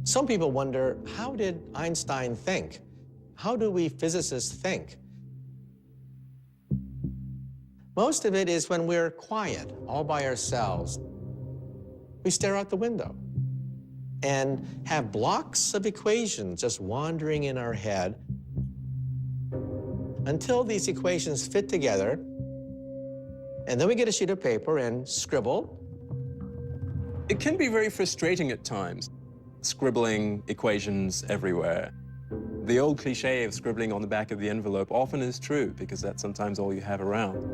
Some people wonder, how did Einstein think? How do we physicists think? Most of it is when we're quiet, all by ourselves. We stare out the window and have blocks of equations just wandering in our head until these equations fit together, and then we get a sheet of paper and scribble. It can be very frustrating at times, scribbling equations everywhere. The old cliche of scribbling on the back of the envelope often is true because that's sometimes all you have around.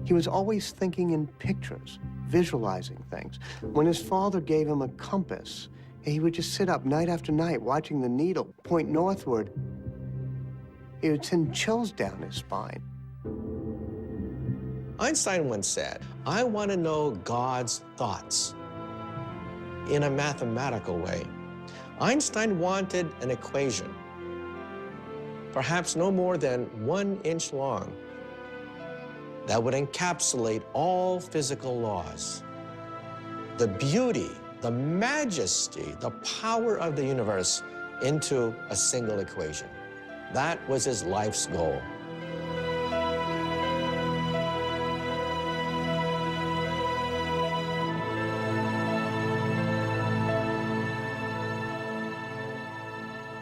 He was always thinking in pictures, visualizing things. When his father gave him a compass, he would just sit up night after night watching the needle point northward. It would send chills down his spine. Einstein once said, "I want to know God's thoughts in a mathematical way." Einstein wanted an equation, perhaps no more than 1 inch long, that would encapsulate all physical laws. The beauty, the majesty, the power of the universe into a single equation. That was his life's goal.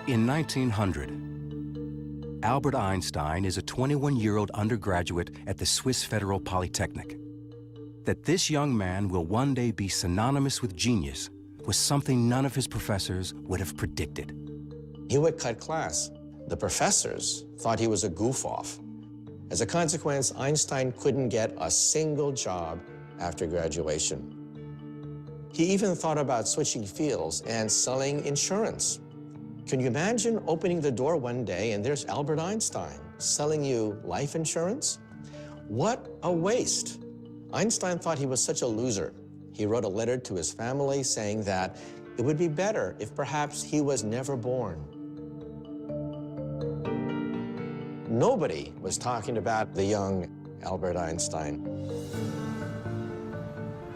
In 1900, Albert Einstein is a 21-year-old undergraduate at the Swiss Federal Polytechnic. That this young man will one day be synonymous with genius was something none of his professors would have predicted. He would cut class. The professors thought he was a goof-off. As a consequence, Einstein couldn't get a single job after graduation. He even thought about switching fields and selling insurance. Can you imagine opening the door one day and there's Albert Einstein selling you life insurance? What a waste. Einstein thought he was such a loser. He wrote a letter to his family saying that it would be better if perhaps he was never born. Nobody was talking about the young Albert Einstein.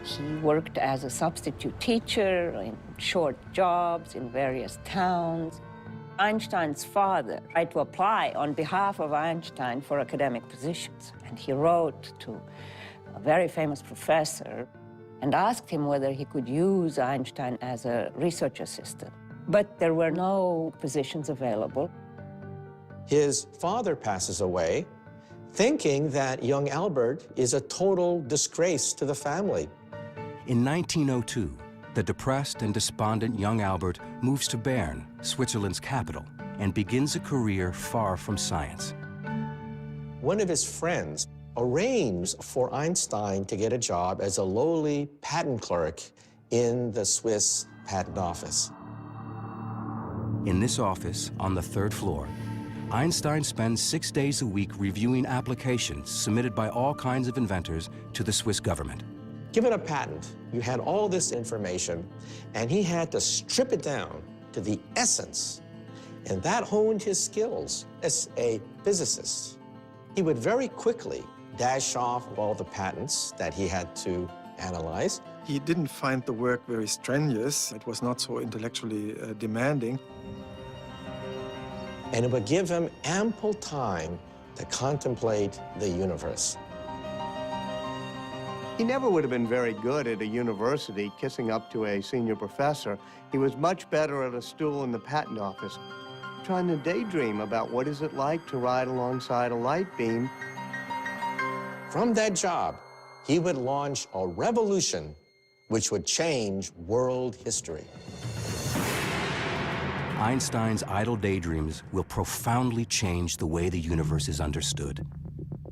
He worked as a substitute teacher in short jobs in various towns. Einstein's father tried to apply on behalf of Einstein for academic positions. And he wrote to a very famous professor and asked him whether he could use Einstein as a research assistant. But there were no positions available. His father passes away, thinking that young Albert is a total disgrace to the family. In 1902, the depressed and despondent young Albert moves to Bern, Switzerland's capital, and begins a career far from science. One of his friends arranged for Einstein to get a job as a lowly patent clerk in the Swiss patent office. In this office, on the 3rd floor, Einstein spends 6 days a week reviewing applications submitted by all kinds of inventors to the Swiss government. Given a patent, you had all this information, and he had to strip it down to the essence, and that honed his skills as a physicist. He would very quickly dash off all the patents that he had to analyze. He didn't find the work very strenuous. It was not so intellectually demanding. And it would give him ample time to contemplate the universe. He never would have been very good at a university kissing up to a senior professor. He was much better at a stool in the patent office, trying to daydream about what is it like to ride alongside a light beam. From that job, he would launch a revolution which would change world history. Einstein's idle daydreams will profoundly change the way the universe is understood.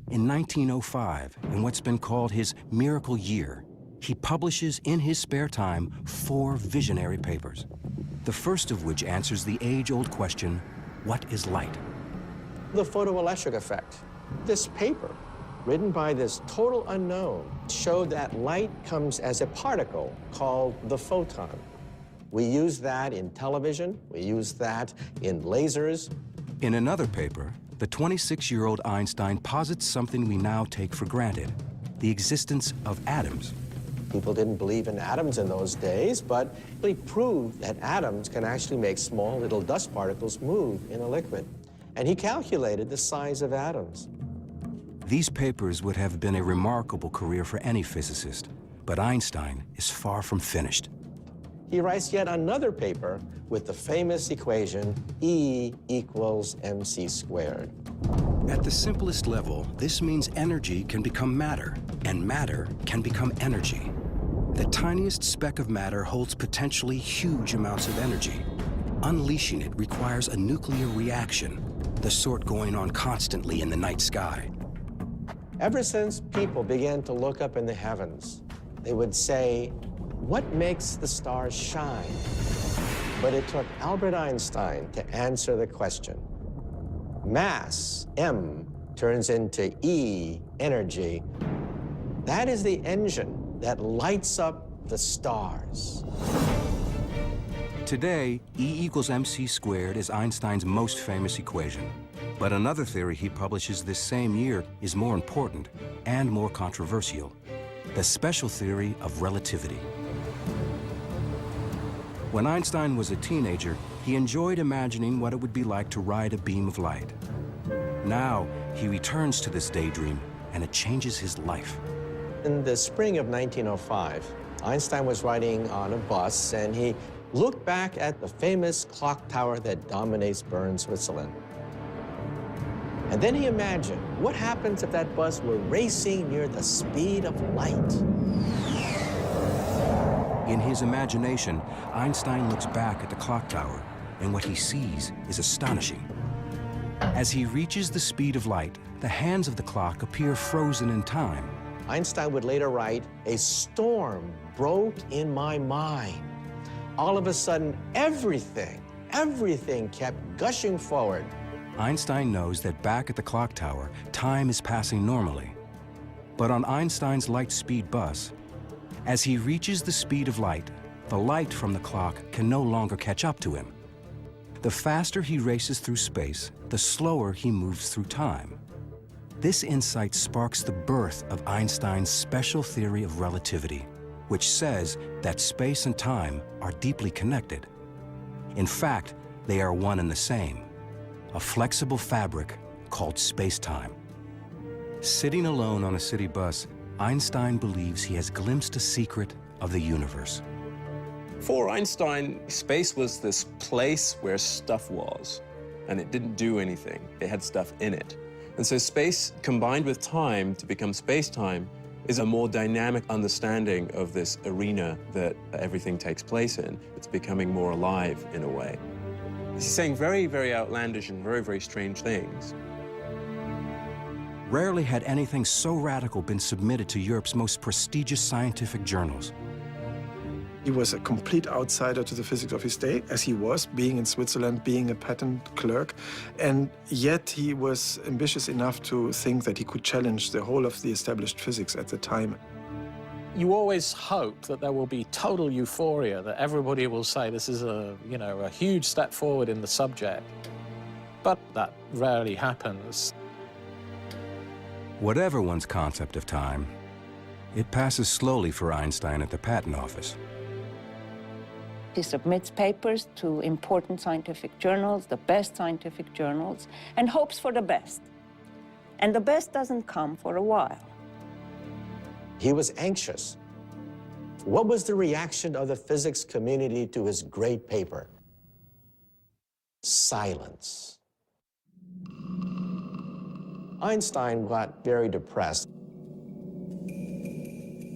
In 1905, in what's been called his miracle year, he publishes in his spare time 4 visionary papers, the first of which answers the age-old question, what is light? The photoelectric effect. This paper, written by this total unknown, showed that light comes as a particle called the photon. We use that in television, we use that in lasers. In another paper, the 26-year-old Einstein posits something we now take for granted, the existence of atoms. People didn't believe in atoms in those days, but he proved that atoms can actually make small little dust particles move in a liquid. And he calculated the size of atoms. These papers would have been a remarkable career for any physicist, but Einstein is far from finished. He writes yet another paper with the famous equation E equals mc squared. At the simplest level, this means energy can become matter, and matter can become energy. The tiniest speck of matter holds potentially huge amounts of energy. Unleashing it requires a nuclear reaction, the sort going on constantly in the night sky. Ever since people began to look up in the heavens, they would say, what makes the stars shine? But it took Albert Einstein to answer the question. Mass, M, turns into E, energy. That is the engine that lights up the stars. Today, E equals mc squared is Einstein's most famous equation. But another theory he publishes this same year is more important and more controversial: the special theory of relativity. When Einstein was a teenager, he enjoyed imagining what it would be like to ride a beam of light. Now, he returns to this daydream, and it changes his life. In the spring of 1905, Einstein was riding on a bus, and he looked back at the famous clock tower that dominates Bern, Switzerland. And then he imagined, what happens if that bus were racing near the speed of light? In his imagination, Einstein looks back at the clock tower, and what he sees is astonishing. As he reaches the speed of light, the hands of the clock appear frozen in time. Einstein would later write, a storm broke in my mind. All of a sudden, everything kept gushing forward. Einstein knows that back at the clock tower, time is passing normally. But on Einstein's light-speed bus, as he reaches the speed of light, the light from the clock can no longer catch up to him. The faster he races through space, the slower he moves through time. This insight sparks the birth of Einstein's special theory of relativity, which says that space and time are deeply connected. In fact, they are one and the same, a flexible fabric called space-time. Sitting alone on a city bus, Einstein believes he has glimpsed a secret of the universe. For Einstein, space was this place where stuff was, and it didn't do anything. It had stuff in it. And so space combined with time to become space-time is a more dynamic understanding of this arena that everything takes place in. It's becoming more alive in a way. He's saying very, very outlandish and very, very strange things. Rarely had anything so radical been submitted to Europe's most prestigious scientific journals. He was a complete outsider to the physics of his day, as he was, being in Switzerland, being a patent clerk. And yet he was ambitious enough to think that he could challenge the whole of the established physics at the time. You always hope that there will be total euphoria, that everybody will say this is a huge step forward in the subject. But that rarely happens. Whatever one's concept of time, it passes slowly for Einstein at the patent office. He submits papers to important scientific journals, the best scientific journals, and hopes for the best. And the best doesn't come for a while. He was anxious. What was the reaction of the physics community to his great paper? Silence. Einstein got very depressed.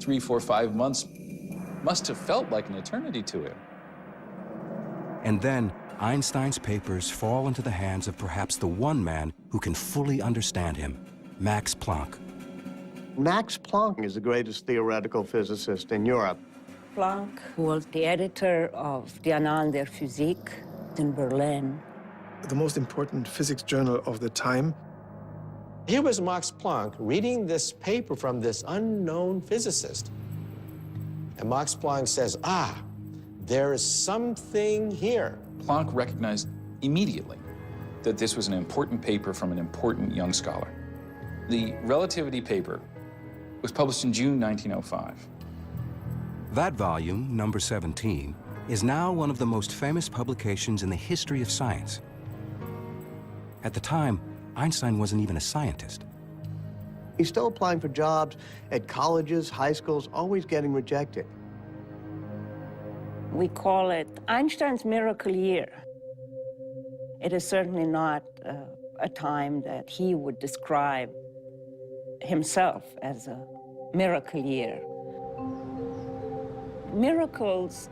3, 4, 5 months must have felt like an eternity to him. And then Einstein's papers fall into the hands of perhaps the one man who can fully understand him, Max Planck. Max Planck is the greatest theoretical physicist in Europe. Planck was the editor of the Annalen der Physik in Berlin. The most important physics journal of the time. Here was Max Planck reading this paper from this unknown physicist. And Max Planck says, there is something here. Planck recognized immediately that this was an important paper from an important young scholar. The relativity paper was published in June 1905. That volume, number 17, is now one of the most famous publications in the history of science. At the time, Einstein wasn't even a scientist. He's still applying for jobs at colleges, high schools, always getting rejected. We call it Einstein's miracle year. It is certainly not a time that he would describe himself as a miracle year. Miracles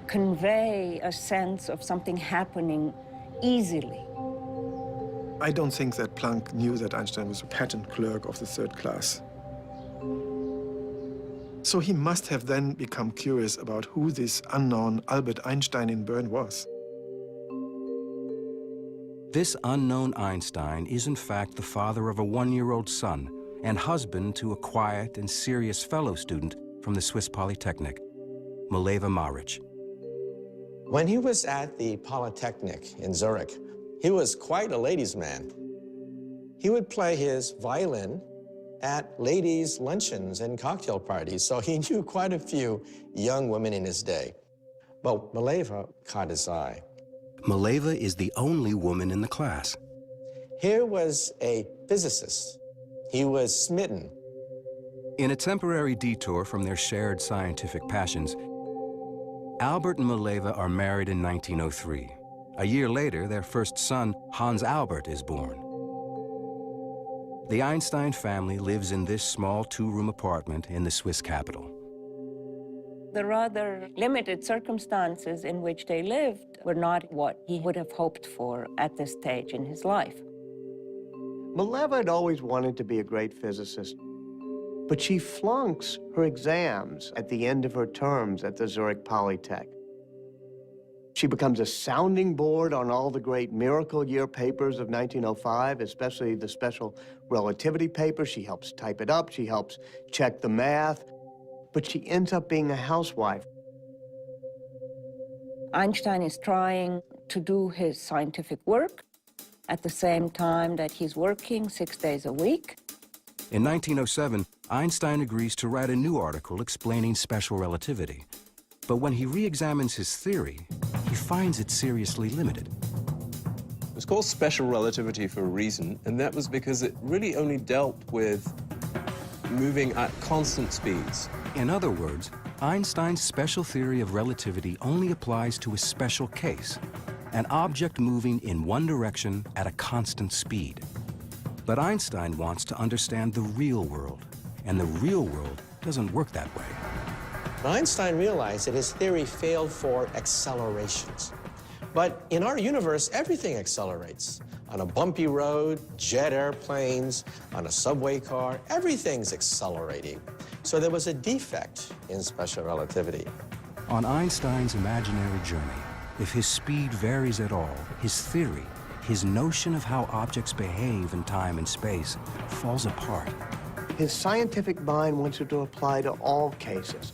convey a sense of something happening easily. I don't think that Planck knew that Einstein was a patent clerk of the third class. So he must have then become curious about who this unknown Albert Einstein in Bern was. This unknown Einstein is in fact the father of a 1-year-old son and husband to a quiet and serious fellow student from the Swiss Polytechnic, Mileva Maric. When he was at the Polytechnic in Zurich, he was quite a ladies' man. He would play his violin at ladies' luncheons and cocktail parties, so he knew quite a few young women in his day. But Mileva caught his eye. Mileva is the only woman in the class. Here was a physicist. He was smitten. In a temporary detour from their shared scientific passions, Albert and Mileva are married in 1903. A year later, their first son, Hans Albert, is born. The Einstein family lives in this small 2-room apartment in the Swiss capital. The rather limited circumstances in which they lived were not what he would have hoped for at this stage in his life. Mileva had always wanted to be a great physicist, but she flunks her exams at the end of her terms at the Zurich Polytech. She becomes a sounding board on all the great miracle year papers of 1905, especially the special relativity paper. She helps type it up, she helps check the math, but she ends up being a housewife. Einstein is trying to do his scientific work at the same time that he's working 6 days a week. In 1907, Einstein agrees to write a new article explaining special relativity. But when he re-examines his theory, he finds it seriously limited. It was called special relativity for a reason, and that was because it really only dealt with moving at constant speeds. In other words, Einstein's special theory of relativity only applies to a special case, an object moving in one direction at a constant speed. But Einstein wants to understand the real world, and the real world doesn't work that way. Einstein realized that his theory failed for accelerations. But in our universe, everything accelerates. On a bumpy road, jet airplanes, on a subway car, everything's accelerating. So there was a defect in special relativity. On Einstein's imaginary journey, if his speed varies at all, his theory, his notion of how objects behave in time and space, falls apart. His scientific mind wants it to apply to all cases.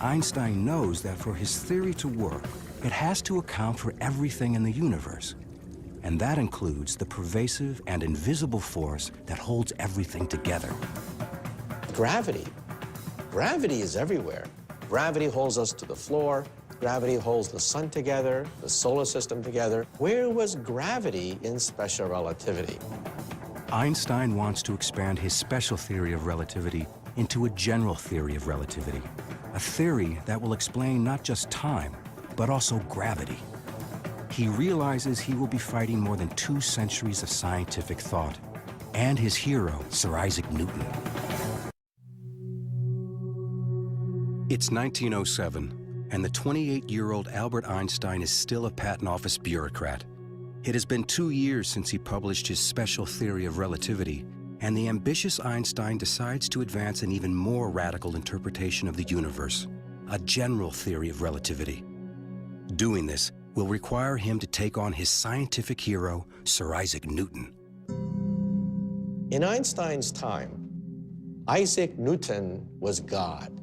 Einstein knows that for his theory to work, it has to account for everything in the universe. And that includes the pervasive and invisible force that holds everything together. Gravity. Gravity is everywhere. Gravity holds us to the floor. Gravity holds the sun together, the solar system together. Where was gravity in special relativity? Einstein wants to expand his special theory of relativity into a general theory of relativity, a theory that will explain not just time, but also gravity. He realizes he will be fighting more than 2 centuries of scientific thought, and his hero, Sir Isaac Newton. It's 1907, and the 28-year-old Albert Einstein is still a patent office bureaucrat. It has been 2 years since he published his special theory of relativity, and the ambitious Einstein decides to advance an even more radical interpretation of the universe, a general theory of relativity. Doing this will require him to take on his scientific hero, Sir Isaac Newton. In Einstein's time, Isaac Newton was God.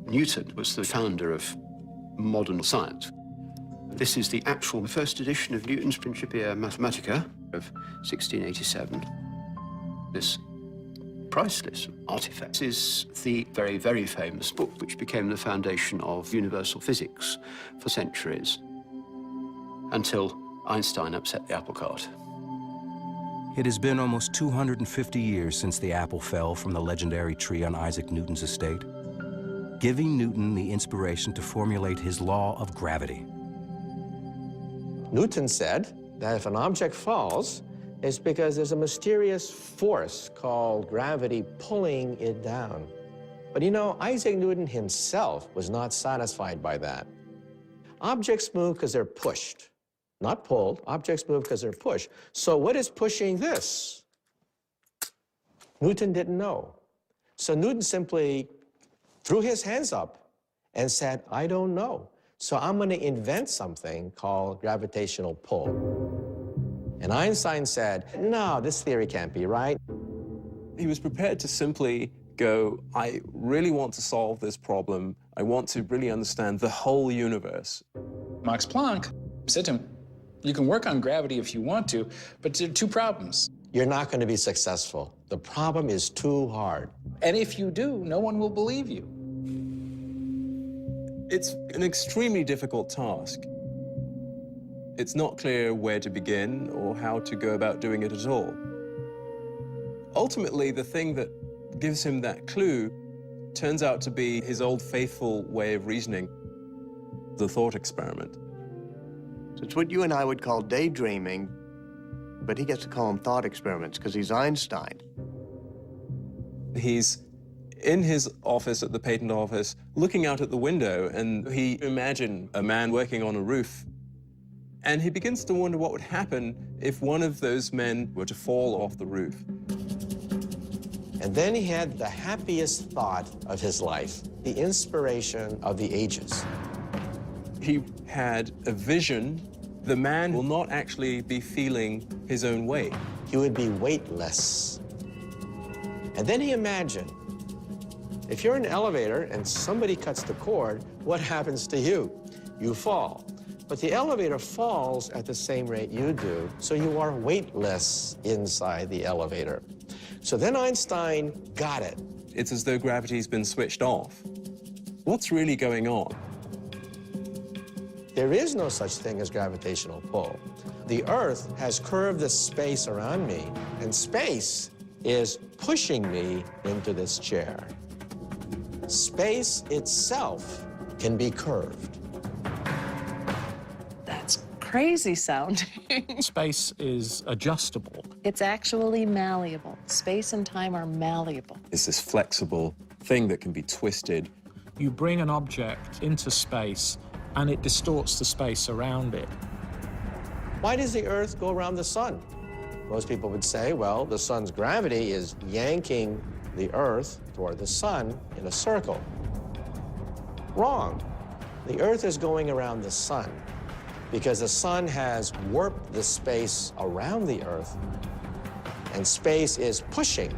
Newton was the founder of modern science. This is the actual first edition of Newton's Principia Mathematica of 1687. This priceless artifacts is the very, very famous book which became the foundation of universal physics for centuries, until Einstein upset the apple cart. It has been almost 250 years since the apple fell from the legendary tree on Isaac Newton's estate, giving Newton the inspiration to formulate his law of gravity. Newton said that if an object falls, it's because there's a mysterious force called gravity pulling it down. But you know, Isaac Newton himself was not satisfied by that. Objects move because they're pushed, not pulled. Objects move because they're pushed. So what is pushing this? Newton didn't know. So Newton simply threw his hands up and said, I don't know. So I'm going to invent something called gravitational pull. And Einstein said, no, this theory can't be right. He was prepared to simply go, I really want to solve this problem. I want to really understand the whole universe. Max Planck said to him, you can work on gravity if you want to, but there are two problems. You're not going to be successful. The problem is too hard. And if you do, no one will believe you. It's an extremely difficult task. It's not clear where to begin or how to go about doing it at all. Ultimately, the thing that gives him that clue turns out to be his old faithful way of reasoning, the thought experiment. So it's what you and I would call daydreaming, but he gets to call them thought experiments because he's Einstein. He's in his office at the patent office, looking out at the window, and he imagined a man working on a roof. And he begins to wonder what would happen if one of those men were to fall off the roof. And then he had the happiest thought of his life, the inspiration of the ages. He had a vision. The man will not actually be feeling his own weight. He would be weightless. And then he imagined, if you're in an elevator and somebody cuts the cord, what happens to you? You fall. But the elevator falls at the same rate you do, so you are weightless inside the elevator. So then Einstein got it. It's as though gravity's been switched off. What's really going on? There is no such thing as gravitational pull. The Earth has curved the space around me, and space is pushing me into this chair. Space itself can be curved. That's crazy sounding. Space is adjustable. It's actually malleable. Space and time are malleable. It's this flexible thing that can be twisted. You bring an object into space, and it distorts the space around it. Why does the Earth go around the sun? Most people would say, well, the sun's gravity is yanking the Earth toward the sun in a circle. Wrong. The Earth is going around the sun because the sun has warped the space around the Earth, and space is pushing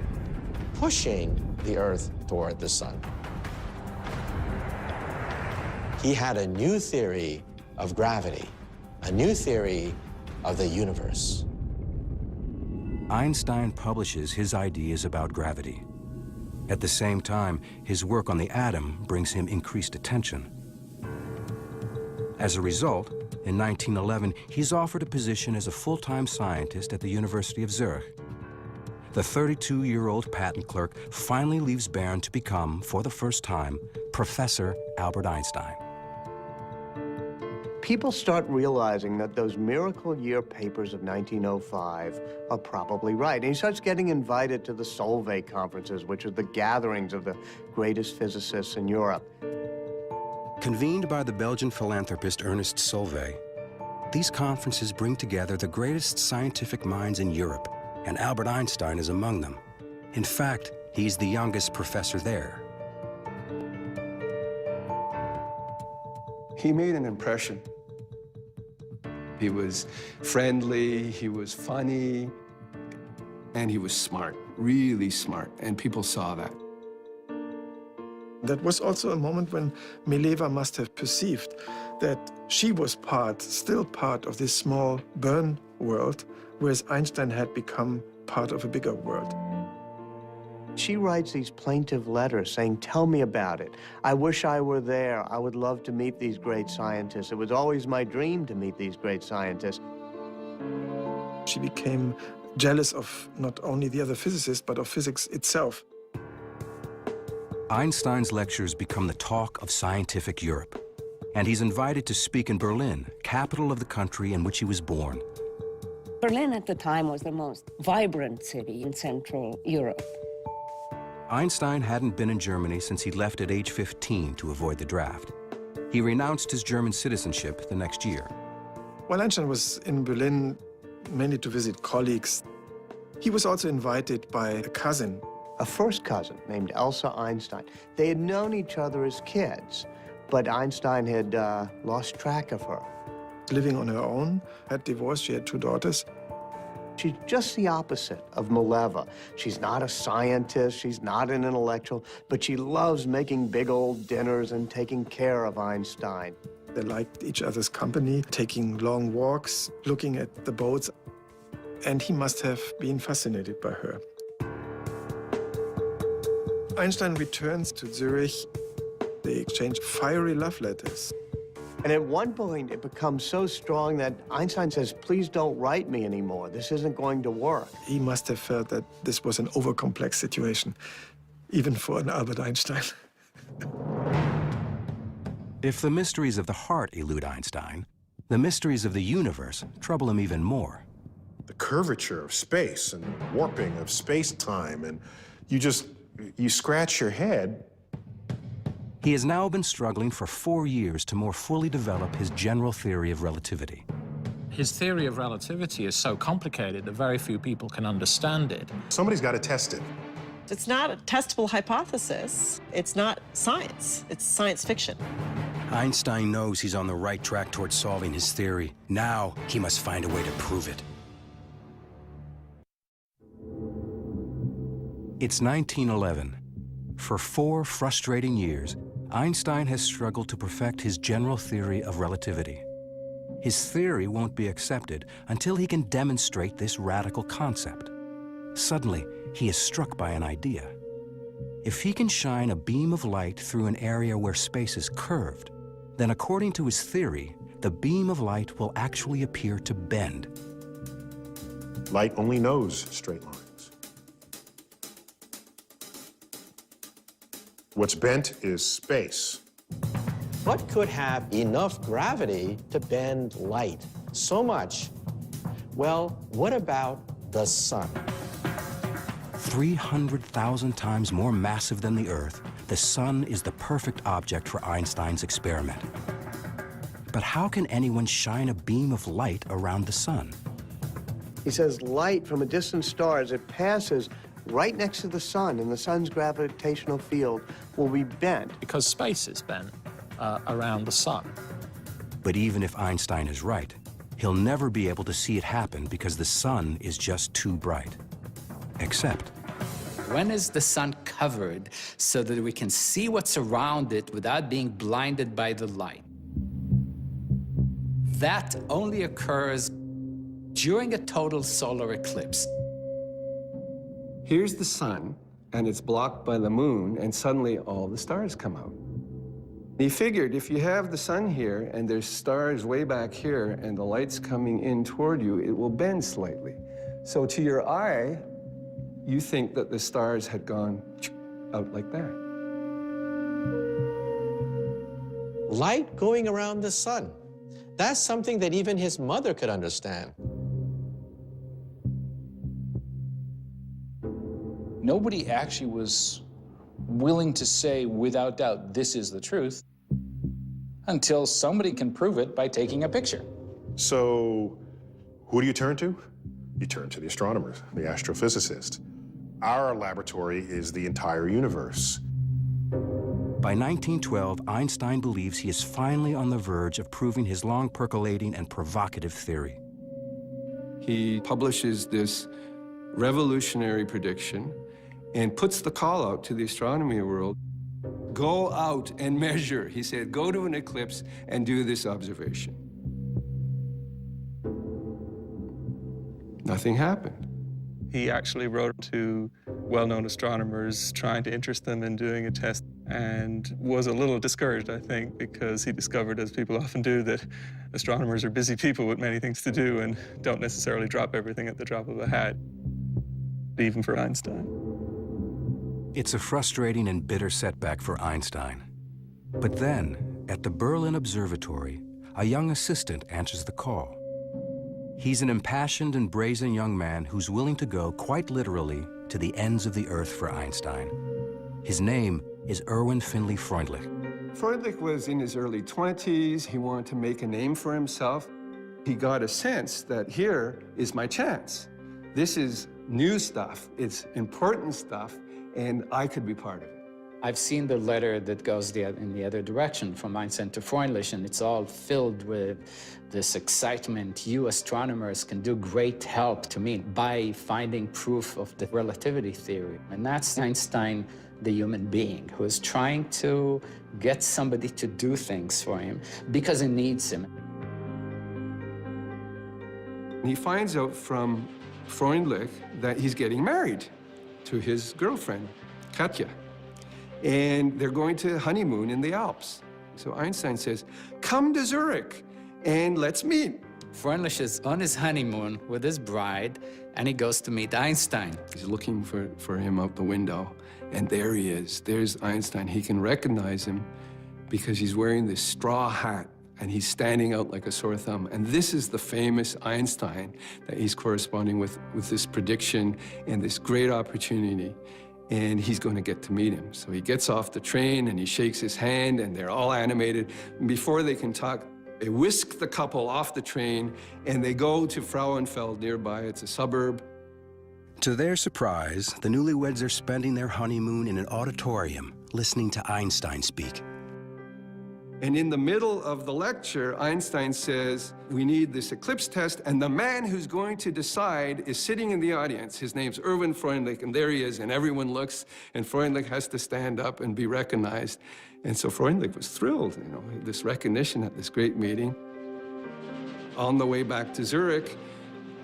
the Earth toward the sun. He had a new theory of gravity, a new theory of the universe. Einstein publishes his ideas about gravity. At the same time, his work on the atom brings him increased attention. As a result, in 1911, he's offered a position as a full-time scientist at the University of Zurich. The 32-year-old patent clerk finally leaves Bern to become, for the first time, Professor Albert Einstein. People start realizing that those miracle year papers of 1905 are probably right. And he starts getting invited to the Solvay conferences, which are the gatherings of the greatest physicists in Europe. Convened by the Belgian philanthropist Ernest Solvay, these conferences bring together the greatest scientific minds in Europe, and Albert Einstein is among them. In fact, he's the youngest professor there. He made an impression. He was friendly, he was funny, and he was smart, really smart, and people saw that. That was also a moment when Mileva must have perceived that she was still part of this small Bern world, whereas Einstein had become part of a bigger world. She writes these plaintive letters saying, tell me about it. I wish I were there. I would love to meet these great scientists. It was always my dream to meet these great scientists. She became jealous of not only the other physicists, but of physics itself. Einstein's lectures become the talk of scientific Europe, and he's invited to speak in Berlin, capital of the country in which he was born. Berlin at the time was the most vibrant city in Central Europe. Einstein hadn't been in Germany since he left at age 15 to avoid the draft. He renounced his German citizenship the next year. While Einstein was in Berlin, mainly to visit colleagues, he was also invited by a cousin. A first cousin named Elsa Einstein. They had known each other as kids, but Einstein had lost track of her. Living on her own, had divorced, she had 2 daughters. She's just the opposite of Mileva. She's not a scientist, she's not an intellectual, but she loves making big old dinners and taking care of Einstein. They liked each other's company, taking long walks, looking at the boats, and he must have been fascinated by her. Einstein returns to Zurich. They exchange fiery love letters. And at one point, it becomes so strong that Einstein says, please don't write me anymore. This isn't going to work. He must have felt that this was an overcomplex situation, even for an Albert Einstein. If the mysteries of the heart elude Einstein, the mysteries of the universe trouble him even more. The curvature of space and warping of space-time, and you scratch your head. He has now been struggling for 4 years to more fully develop his general theory of relativity. His theory of relativity is so complicated that very few people can understand it. Somebody's got to test it. It's not a testable hypothesis. It's not science. It's science fiction. Einstein knows he's on the right track towards solving his theory. Now he must find a way to prove it. It's 1911. For 4 frustrating years, Einstein has struggled to perfect his general theory of relativity. His theory won't be accepted until he can demonstrate this radical concept. Suddenly, he is struck by an idea. If he can shine a beam of light through an area where space is curved, then according to his theory, the beam of light will actually appear to bend. Light only knows straight lines. What's bent is space. What could have enough gravity to bend light so much? Well, what about the sun? 300,000 times more massive than the Earth, the sun is the perfect object for Einstein's experiment. But how can anyone shine a beam of light around the sun? He says light from a distant star, as it passes right next to the sun, and the sun's gravitational field will be bent. Because space is bent around the sun. But even if Einstein is right, he'll never be able to see it happen because the sun is just too bright. Except, when is the sun covered so that we can see what's around it without being blinded by the light? That only occurs during a total solar eclipse. Here's the sun, and it's blocked by the moon, and suddenly all the stars come out. He figured if you have the sun here, and there's stars way back here, and the light's coming in toward you, it will bend slightly. So to your eye, you think that the stars had gone out like that. Light going around the sun. That's something that even his mother could understand. Nobody actually was willing to say without doubt, this is the truth, until somebody can prove it by taking a picture. So who do you turn to? You turn to the astronomers, the astrophysicists. Our laboratory is the entire universe. by 1912, Einstein believes he is finally on the verge of proving his long percolating and provocative theory. He publishes this revolutionary prediction and puts the call out to the astronomy world. Go out and measure. He said, go to an eclipse and do this observation. Nothing happened. He actually wrote to well-known astronomers trying to interest them in doing a test, and was a little discouraged, I think, because he discovered, as people often do, that astronomers are busy people with many things to do and don't necessarily drop everything at the drop of a hat, even for Einstein. It's a frustrating and bitter setback for Einstein. But then, at the Berlin Observatory, a young assistant answers the call. He's an impassioned and brazen young man who's willing to go, quite literally, to the ends of the earth for Einstein. His name is Erwin Finley Freundlich. Freundlich was in his early 20s. He wanted to make a name for himself. He got a sense that here is my chance. This is new stuff, it's important stuff, and I could be part of it. I've seen the letter that goes in the other direction from Einstein to Freundlich, and it's all filled with this excitement. You astronomers can do great help to me by finding proof of the relativity theory. And that's Einstein, the human being, who is trying to get somebody to do things for him because he needs him. He finds out from Freundlich that he's getting married to his girlfriend, Katja. And they're going to honeymoon in the Alps. So Einstein says, come to Zurich and let's meet. Freundlich is on his honeymoon with his bride, and he goes to meet Einstein. He's looking for him out the window, and there he is. There's Einstein. He can recognize him because he's wearing this straw hat, and he's standing out like a sore thumb. And this is the famous Einstein that he's corresponding with this prediction and this great opportunity. And he's going to get to meet him. So he gets off the train and he shakes his hand and they're all animated. And before they can talk, they whisk the couple off the train and they go to Frauenfeld nearby. It's a suburb. To their surprise, the newlyweds are spending their honeymoon in an auditorium, listening to Einstein speak. And in the middle of the lecture, Einstein says, we need this eclipse test, and the man who's going to decide is sitting in the audience. His name's Erwin Freundlich, and there he is, and everyone looks, and Freundlich has to stand up and be recognized. And so Freundlich was thrilled, you know, this recognition at this great meeting. On the way back to Zurich,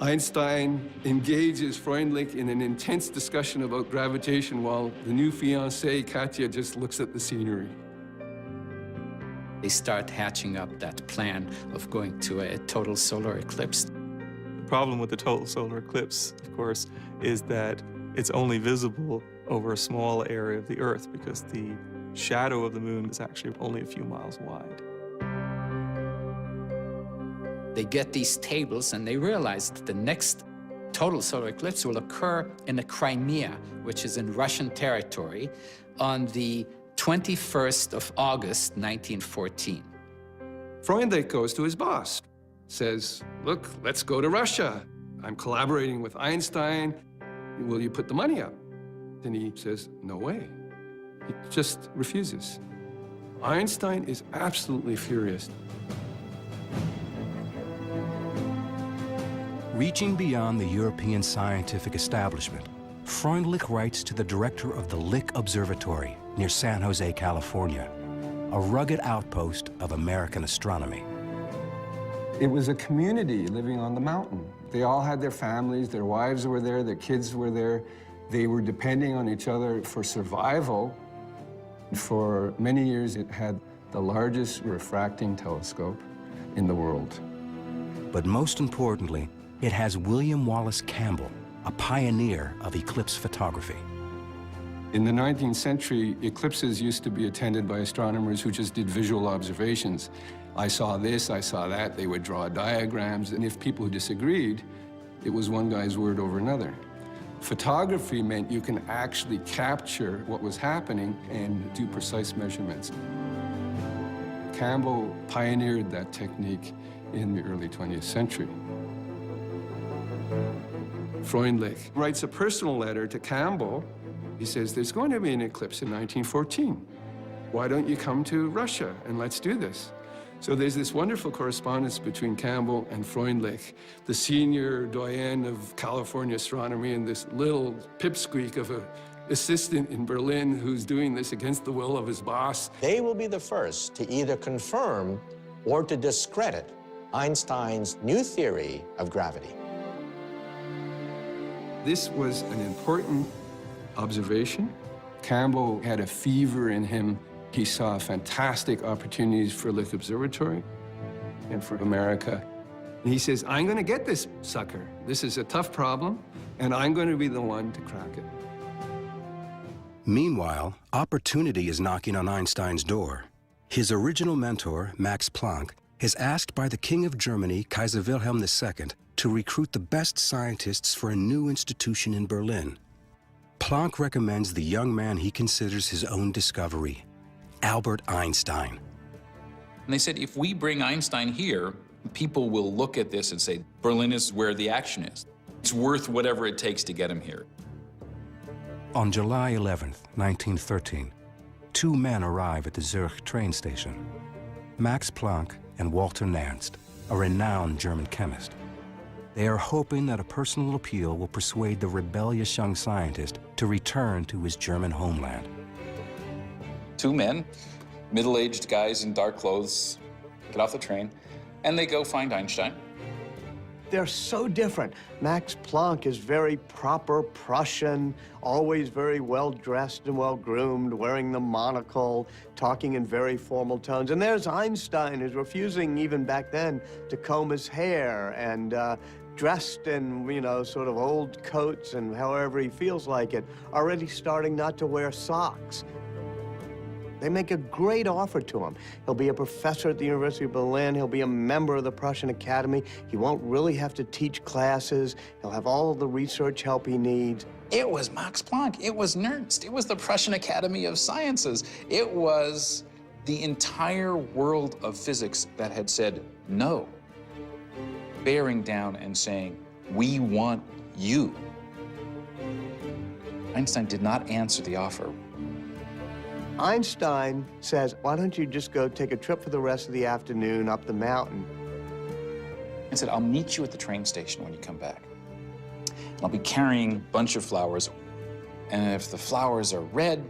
Einstein engages Freundlich in an intense discussion about gravitation while the new fiancée, Katja, just looks at the scenery. They start hatching up that plan of going to a total solar eclipse. The problem with the total solar eclipse, of course, is that it's only visible over a small area of the Earth because the shadow of the moon is actually only a few miles wide. They get these tables and they realize that the next total solar eclipse will occur in the Crimea, which is in Russian territory, on the 21st of August, 1914. Freundlich goes to his boss, says, look, let's go to Russia. I'm collaborating with Einstein. Will you put the money up? And he says, no way. He just refuses. Einstein is absolutely furious. Reaching beyond the European scientific establishment, Freundlich writes to the director of the Lick Observatory near San Jose, California, a rugged outpost of American astronomy. It was a community living on the mountain. They all had their families, their wives were there, their kids were there. They were depending on each other for survival. For many years, it had the largest refracting telescope in the world. But most importantly, it has William Wallace Campbell, a pioneer of eclipse photography. In the 19th century, eclipses used to be attended by astronomers who just did visual observations. I saw this, I saw that. They would draw diagrams, and if people disagreed, it was one guy's word over another. Photography meant you can actually capture what was happening and do precise measurements. Campbell pioneered that technique in the early 20th century. Freundlich writes a personal letter to Campbell. He says, there's going to be an eclipse in 1914. Why don't you come to Russia and let's do this? So there's this wonderful correspondence between Campbell and Freundlich, the senior doyen of California astronomy and this little pipsqueak of an assistant in Berlin who's doing this against the will of his boss. They will be the first to either confirm or to discredit Einstein's new theory of gravity. This was an important observation. Campbell had a fever in him. He saw fantastic opportunities for Lick Observatory and for America. And he says, I'm going to get this sucker. This is a tough problem, and I'm going to be the one to crack it. Meanwhile, opportunity is knocking on Einstein's door. His original mentor, Max Planck, is asked by the King of Germany, Kaiser Wilhelm II, to recruit the best scientists for a new institution in Berlin. Planck recommends the young man he considers his own discovery, Albert Einstein. And they said, if we bring Einstein here, people will look at this and say, Berlin is where the action is. It's worth whatever it takes to get him here. On July 11th, 1913, two men arrive at the Zurich train station, Max Planck and Walter Nernst, a renowned German chemist. They are hoping that a personal appeal will persuade the rebellious young scientist to return to his German homeland. Two men, middle-aged guys in dark clothes, get off the train, and they go find Einstein. They're so different. Max Planck is very proper Prussian, always very well-dressed and well-groomed, wearing the monocle, talking in very formal tones. And there's Einstein, who's refusing, even back then, to comb his hair and dressed in, you know, sort of old coats and however he feels like it, already starting not to wear socks. They make a great offer to him. He'll be a professor at the University of Berlin. He'll be a member of the Prussian Academy. He won't really have to teach classes. He'll have all of the research help he needs. It was Max Planck. It was Nernst. It was the Prussian Academy of Sciences. It was the entire world of physics that had said no, bearing down and saying, we want you. Einstein did not answer the offer. Einstein says, why don't you just go take a trip for the rest of the afternoon up the mountain? I said, I'll meet you at the train station when you come back. I'll be carrying a bunch of flowers. And if the flowers are red,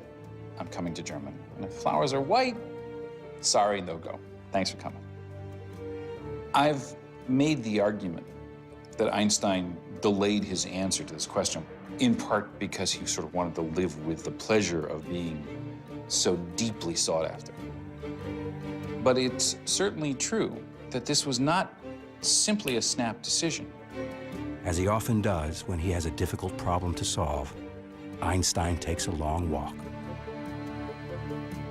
I'm coming to Germany. And if the flowers are white, sorry, no go. Thanks for coming. I've made the argument that Einstein delayed his answer to this question, in part because he sort of wanted to live with the pleasure of being so deeply sought after. But it's certainly true that this was not simply a snap decision. As he often does when he has a difficult problem to solve, Einstein takes a long walk.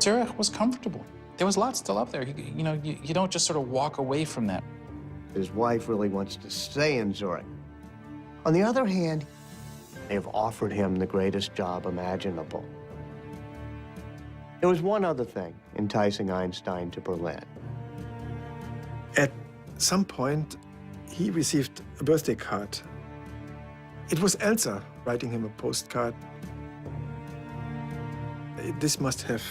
Zurich was comfortable. There was lots to love there. You don't just sort of walk away from that. His wife really wants to stay in Zurich. On the other hand, they've offered him the greatest job imaginable. There was one other thing enticing Einstein to Berlin. At some point, he received a birthday card. It was Elsa writing him a postcard. This must have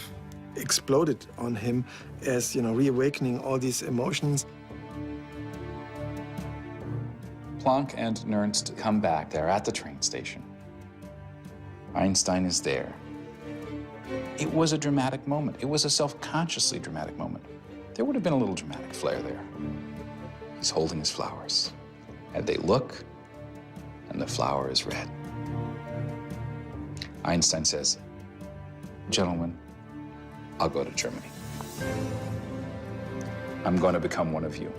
exploded on him as, you know, reawakening all these emotions. Planck and Nernst come back. They're at the train station. Einstein is there. It was a dramatic moment. It was a self-consciously dramatic moment. There would have been a little dramatic flair there. He's holding his flowers, and they look, and the flower is red. Einstein says, gentlemen, I'll go to Germany. I'm going to become one of you.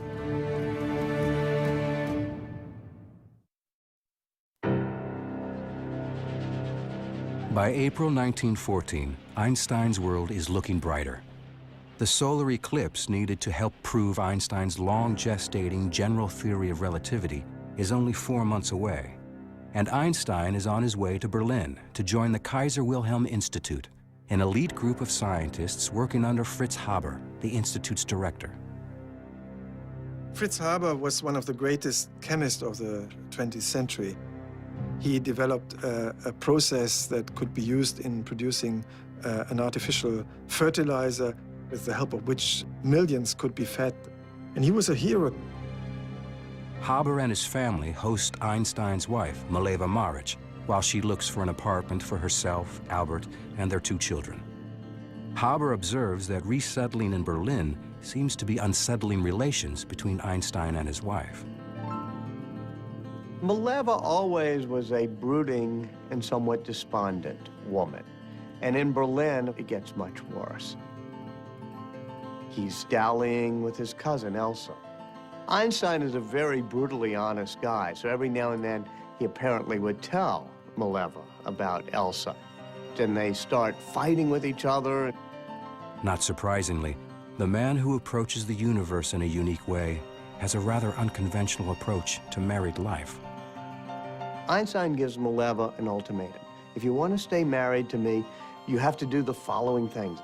By April 1914, Einstein's world is looking brighter. The solar eclipse needed to help prove Einstein's long-gestating general theory of relativity is only 4 months away, and Einstein is on his way to Berlin to join the Kaiser Wilhelm Institute, an elite group of scientists working under Fritz Haber, the institute's director. Fritz Haber was one of the greatest chemists of the 20th century. He developed a process that could be used in producing an artificial fertilizer with the help of which millions could be fed. And he was a hero. Haber and his family host Einstein's wife, Mileva Maric, while she looks for an apartment for herself, Albert, and their 2 children. Haber observes that resettling in Berlin seems to be unsettling relations between Einstein and his wife. Mileva always was a brooding and somewhat despondent woman. And in Berlin, it gets much worse. He's dallying with his cousin, Elsa. Einstein is a very brutally honest guy, so every now and then he apparently would tell Mileva about Elsa. Then they start fighting with each other. Not surprisingly, the man who approaches the universe in a unique way has a rather unconventional approach to married life. Einstein gives Mileva an ultimatum. If you want to stay married to me, you have to do the following things.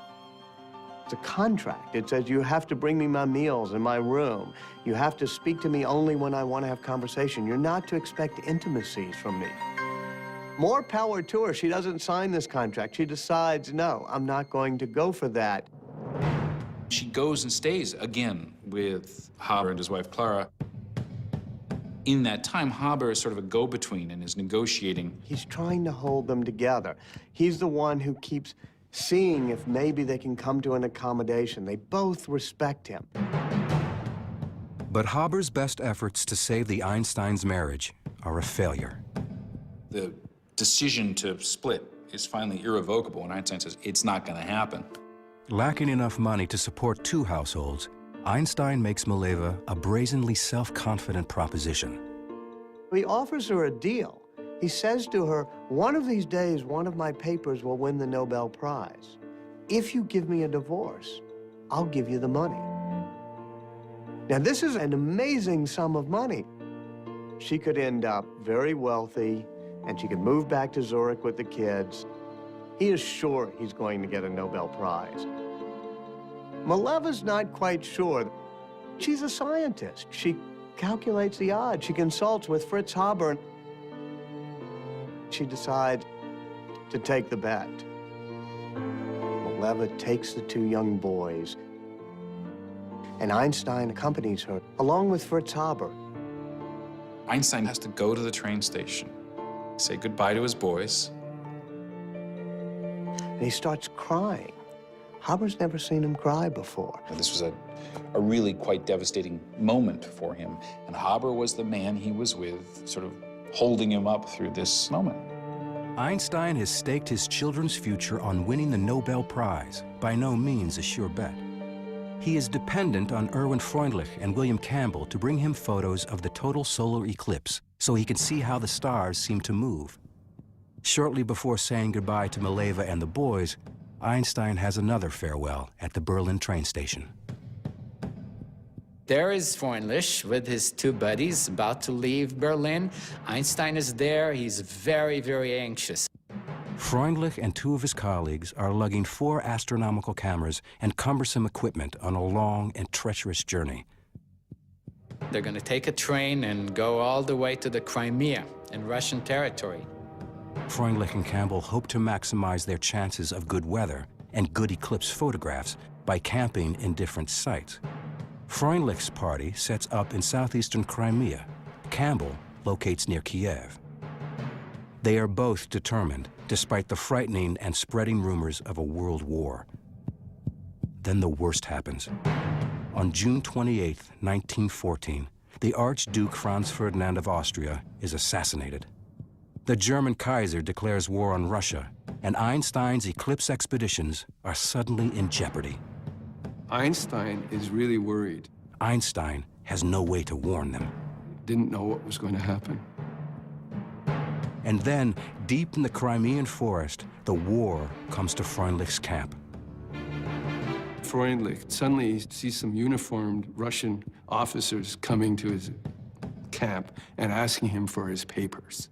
It's a contract. It says you have to bring me my meals in my room. You have to speak to me only when I want to have conversation. You're not to expect intimacies from me. More power to her. She doesn't sign this contract. She decides, no, I'm not going to go for that. She goes and stays again with Haber and his wife Clara. In that time, Haber is sort of a go-between and is negotiating. He's trying to hold them together. He's the one who keeps seeing if maybe they can come to an accommodation. They both respect him. But Haber's best efforts to save the Einsteins' marriage are a failure. The decision to split is finally irrevocable, and Einstein says it's not going to happen. Lacking enough money to support two households, Einstein makes Mileva a brazenly self-confident proposition. He offers her a deal. He says to her, one of these days, one of my papers will win the Nobel Prize. If you give me a divorce, I'll give you the money. Now, this is an amazing sum of money. She could end up very wealthy, and she could move back to Zurich with the kids. He is sure he's going to get a Nobel Prize. Mileva's not quite sure. She's a scientist. She calculates the odds. She consults with Fritz Haber. She decides to take the bet. Mileva takes the two young boys, and Einstein accompanies her, along with Fritz Haber. Einstein has to go to the train station, say goodbye to his boys. And he starts crying. Haber's never seen him cry before. This was a really quite devastating moment for him, and Haber was the man he was with, sort of holding him up through this moment. Einstein has staked his children's future on winning the Nobel Prize, by no means a sure bet. He is dependent on Erwin Freundlich and William Campbell to bring him photos of the total solar eclipse so he can see how the stars seem to move. Shortly before saying goodbye to Mileva and the boys, Einstein has another farewell at the Berlin train station. There is Freundlich with his two buddies about to leave Berlin. Einstein is there. He's very, very anxious. Freundlich and two of his colleagues are lugging 4 astronomical cameras and cumbersome equipment on a long and treacherous journey. They're going to take a train and go all the way to the Crimea in Russian territory. Freundlich and Campbell hope to maximize their chances of good weather and good eclipse photographs by camping in different sites. Freundlich's party sets up in southeastern Crimea. Campbell locates near Kiev. They are both determined, despite the frightening and spreading rumors of a world war. Then the worst happens. On June 28, 1914, the Archduke Franz Ferdinand of Austria is assassinated. The German Kaiser declares war on Russia, and Einstein's eclipse expeditions are suddenly in jeopardy. Einstein is really worried. Einstein has no way to warn them. Didn't know what was going to happen. And then, deep in the Crimean forest, the war comes to Freundlich's camp. Freundlich suddenly sees some uniformed Russian officers coming to his camp and asking him for his papers.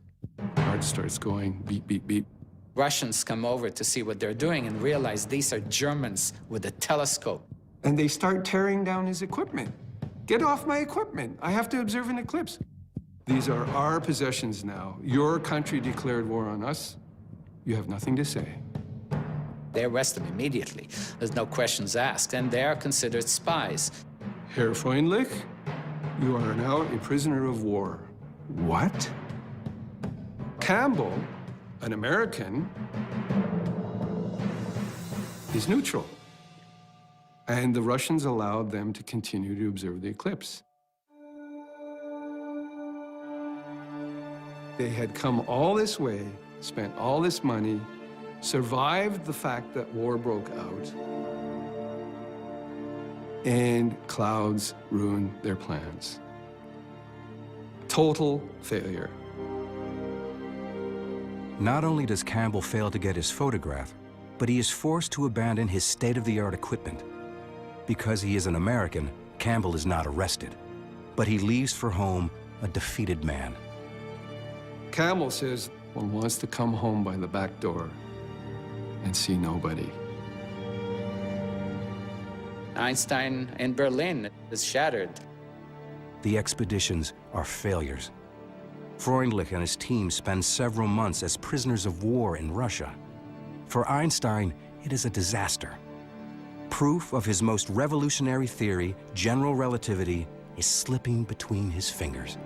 Heart starts going beep, beep, beep. Russians come over to see what they're doing and realize these are Germans with a telescope. And they start tearing down his equipment. Get off my equipment. I have to observe an eclipse. These are our possessions now. Your country declared war on us. You have nothing to say. They arrest them immediately. There's no questions asked, and they are considered spies. Herr Freundlich, you are now a prisoner of war. What? Campbell, an American, is neutral. And the Russians allowed them to continue to observe the eclipse. They had come all this way, spent all this money, survived the fact that war broke out, and clouds ruined their plans. Total failure. Not only does Campbell fail to get his photograph, but he is forced to abandon his state-of-the-art equipment. Because he is an American, Campbell is not arrested, but he leaves for home a defeated man. Campbell says one wants to come home by the back door and see nobody. Einstein in Berlin is shattered. The expeditions are failures. Freundlich and his team spend several months as prisoners of war in Russia. For Einstein, it is a disaster. Proof of his most revolutionary theory, general relativity, is slipping between his fingers.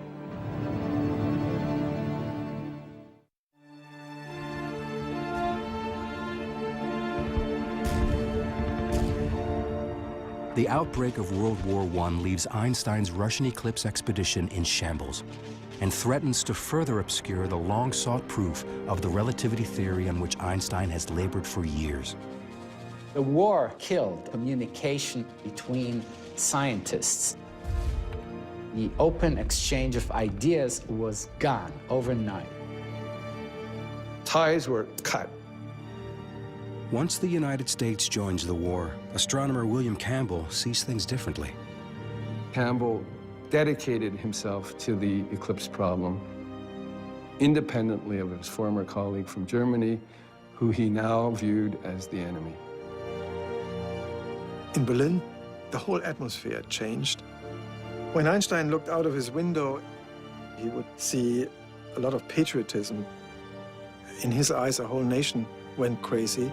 The outbreak of World War I leaves Einstein's Russian eclipse expedition in shambles and threatens to further obscure the long-sought proof of the relativity theory on which Einstein has labored for years. The war killed communication between scientists. The open exchange of ideas was gone overnight. Ties were cut. Once the United States joins the war, astronomer William Campbell sees things differently. Campbell dedicated himself to the eclipse problem, independently of his former colleague from Germany, who he now viewed as the enemy. In Berlin, the whole atmosphere changed. When Einstein looked out of his window, he would see a lot of patriotism. In his eyes, a whole nation went crazy.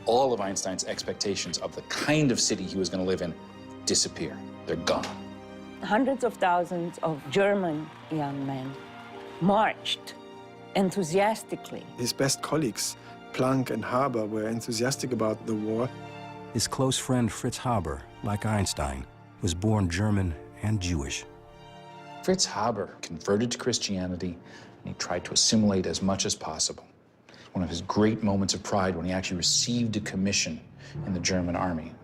All of Einstein's expectations of the kind of city he was going to live in disappear. They're gone. Hundreds of thousands of German young men marched enthusiastically. His best colleagues, Planck and Haber, were enthusiastic about the war. His close friend Fritz Haber, like Einstein, was born German and Jewish. Fritz Haber converted to Christianity, and he tried to assimilate as much as possible. One of his great moments of pride when he actually received a commission in the German army.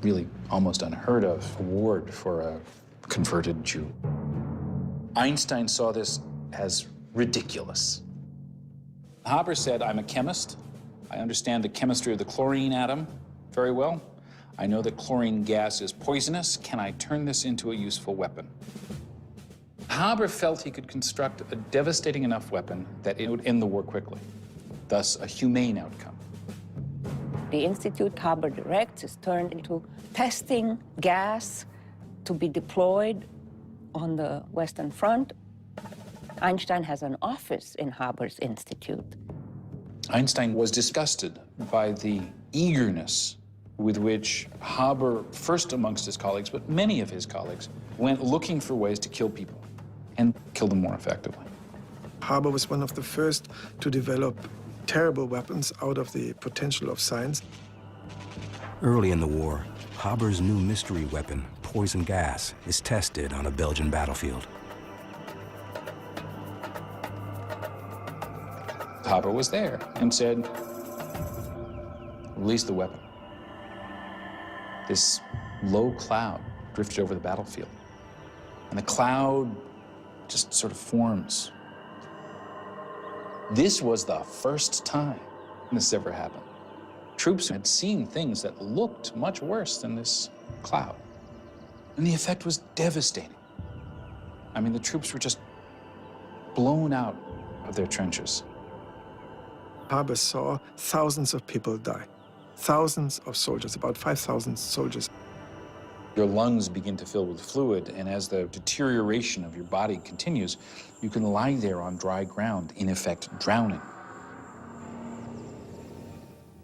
Really almost unheard of award for a converted Jew. Einstein saw this as ridiculous. Haber said, I'm a chemist. I understand the chemistry of the chlorine atom very well. I know that chlorine gas is poisonous. Can I turn this into a useful weapon? Haber felt he could construct a devastating enough weapon that it would end the war quickly, thus a humane outcome. The institute Haber directs is turned into testing gas to be deployed on the Western Front. Einstein has an office in Haber's institute. Einstein was disgusted by the eagerness with which Haber, first amongst his colleagues, but many of his colleagues, went looking for ways to kill people and kill them more effectively. Haber was one of the first to develop terrible weapons out of the potential of science. Early in the war, Haber's new mystery weapon, poison gas, is tested on a Belgian battlefield. Haber was there and said, release the weapon. This low cloud drifted over the battlefield, and the cloud just sort of forms. This was the first time this ever happened. Troops had seen things that looked much worse than this cloud, and the effect was devastating. I mean, the troops were just blown out of their trenches. Haber saw thousands of people die, thousands of soldiers, about 5,000 soldiers. Your lungs begin to fill with fluid, and as the deterioration of your body continues, you can lie there on dry ground, in effect, drowning.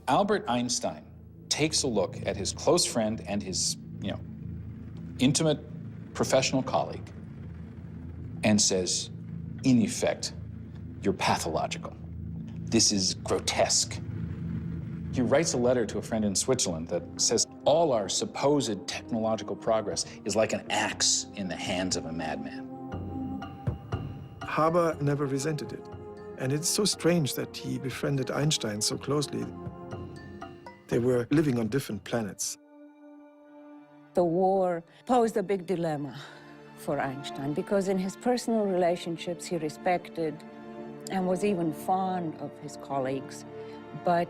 Albert Einstein takes a look at his close friend and his, intimate professional colleague and says, in effect, you're pathological. This is grotesque. He writes a letter to a friend in Switzerland that says, all our supposed technological progress is like an axe in the hands of a madman. Haber never resented it. And it's so strange that he befriended Einstein so closely. They were living on different planets. The war posed a big dilemma for Einstein because in his personal relationships he respected and was even fond of his colleagues, but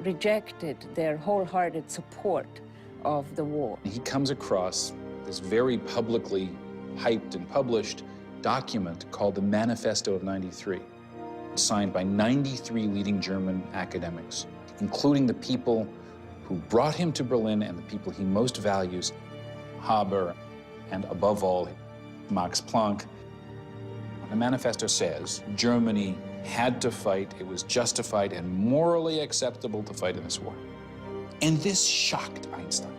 rejected their wholehearted support of the war. He comes across this very publicly hyped and published document called the Manifesto of '93, signed by 93 leading German academics, including the people who brought him to Berlin and the people he most values, Haber, and above all, Max Planck. The manifesto says Germany had to fight, it was justified and morally acceptable to fight in this war. And this shocked Einstein.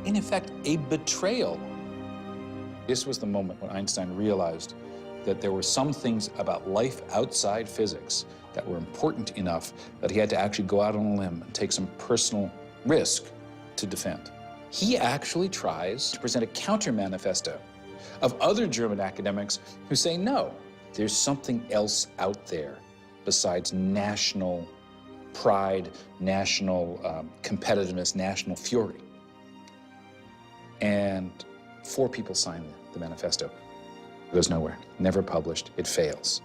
In effect, a betrayal. This was the moment when Einstein realized that there were some things about life outside physics that were important enough that he had to actually go out on a limb and take some personal risk to defend. He actually tries to present a counter-manifesto of other German academics who say, no, there's something else out there besides national pride, national competitiveness, national fury. And 4 people signed the manifesto. It goes nowhere, never published, it fails.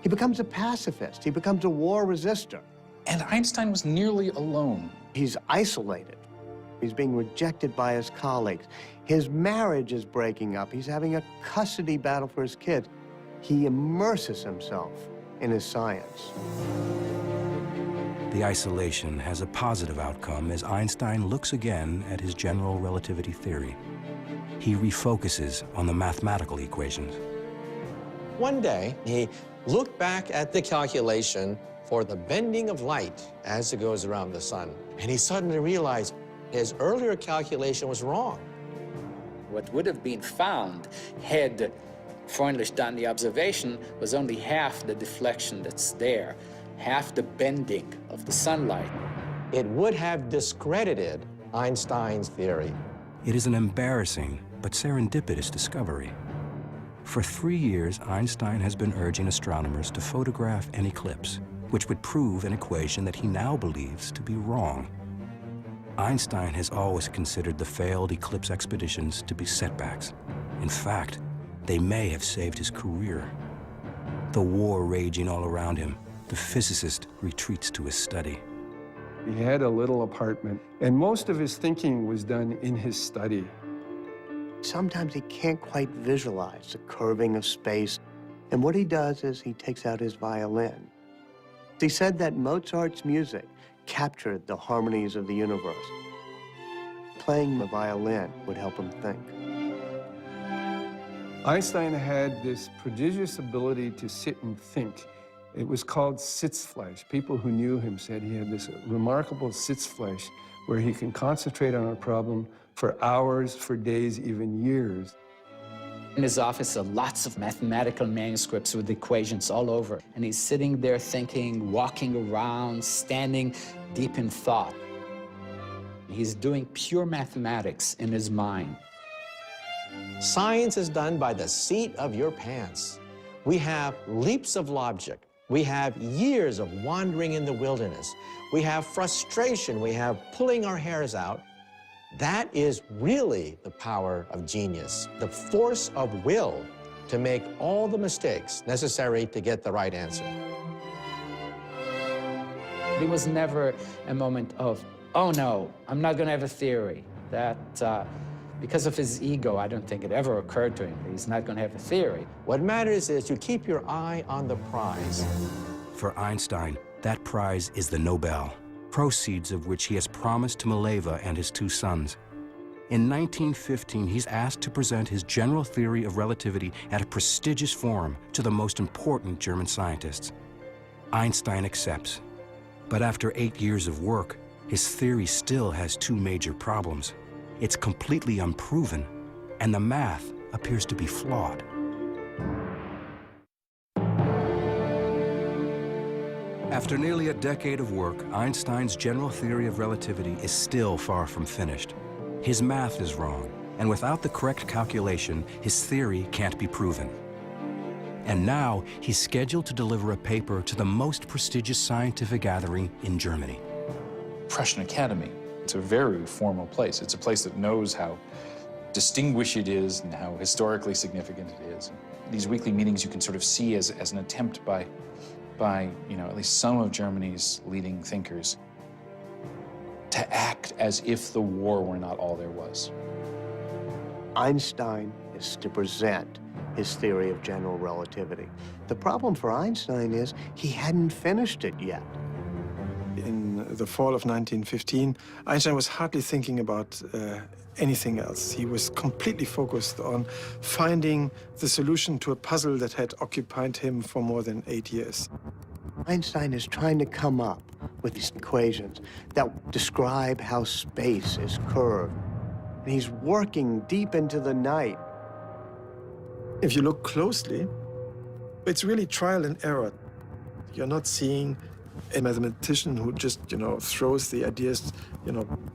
He becomes a pacifist. He becomes a war resistor. And Einstein was nearly alone. He's isolated. He's being rejected by his colleagues. His marriage is breaking up. He's having a custody battle for his kids. He immerses himself in his science. The isolation has a positive outcome as Einstein looks again at his general relativity theory. He refocuses on the mathematical equations. One day, he looked back at the calculation for the bending of light as it goes around the sun, and he suddenly realized his earlier calculation was wrong. What would have been found had Freundlich done the observation was only half the deflection that's there, half the bending of the sunlight. It would have discredited Einstein's theory. It is an embarrassing but serendipitous discovery. For 3 years, Einstein has been urging astronomers to photograph an eclipse, which would prove an equation that he now believes to be wrong. Einstein has always considered the failed eclipse expeditions to be setbacks. In fact, they may have saved his career. The war raging all around him, the physicist retreats to his study. He had a little apartment, and most of his thinking was done in his study. Sometimes he can't quite visualize the curving of space. And what he does is he takes out his violin. He said that Mozart's music captured the harmonies of the universe. Playing the violin would help him think. Einstein had this prodigious ability to sit and think. It was called Sitzfleisch. People who knew him said he had this remarkable Sitzfleisch where he can concentrate on a problem for hours, for days, even years. In his office are lots of mathematical manuscripts with equations all over. And he's sitting there thinking, walking around, standing deep in thought. He's doing pure mathematics in his mind. Science is done by the seat of your pants. We have leaps of logic. We have years of wandering in the wilderness. We have frustration. We have pulling our hairs out. That is really the power of genius, the force of will to make all the mistakes necessary to get the right answer. There was never a moment of, oh no, I'm not gonna have a theory. That, because of his ego, I don't think it ever occurred to him that he's not gonna have a theory. What matters is you keep your eye on the prize. For Einstein, that prize is the Nobel, proceeds of which he has promised to Mileva and his 2 sons. In 1915, he's asked to present his general theory of relativity at a prestigious forum to the most important German scientists. Einstein accepts. But after 8 years of work, his theory still has 2 major problems. It's completely unproven, and the math appears to be flawed. After nearly a decade of work, Einstein's general theory of relativity is still far from finished. His math is wrong, and without the correct calculation, his theory can't be proven. And now he's scheduled to deliver a paper to the most prestigious scientific gathering in Germany. Prussian Academy, it's a very formal place. It's a place that knows how distinguished it is and how historically significant it is. These weekly meetings you can sort of see as an attempt by at least some of Germany's leading thinkers to act as if the war were not all there was. Einstein is to present his theory of general relativity. The problem for Einstein is he hadn't finished it yet. In the fall of 1915, Einstein was hardly thinking about anything else. He was completely focused on finding the solution to a puzzle that had occupied him for more than 8 years. Einstein is trying to come up with these equations that describe how space is curved. And he's working deep into the night. If you look closely, it's really trial and error. You're not seeing a mathematician who just, throws the ideas,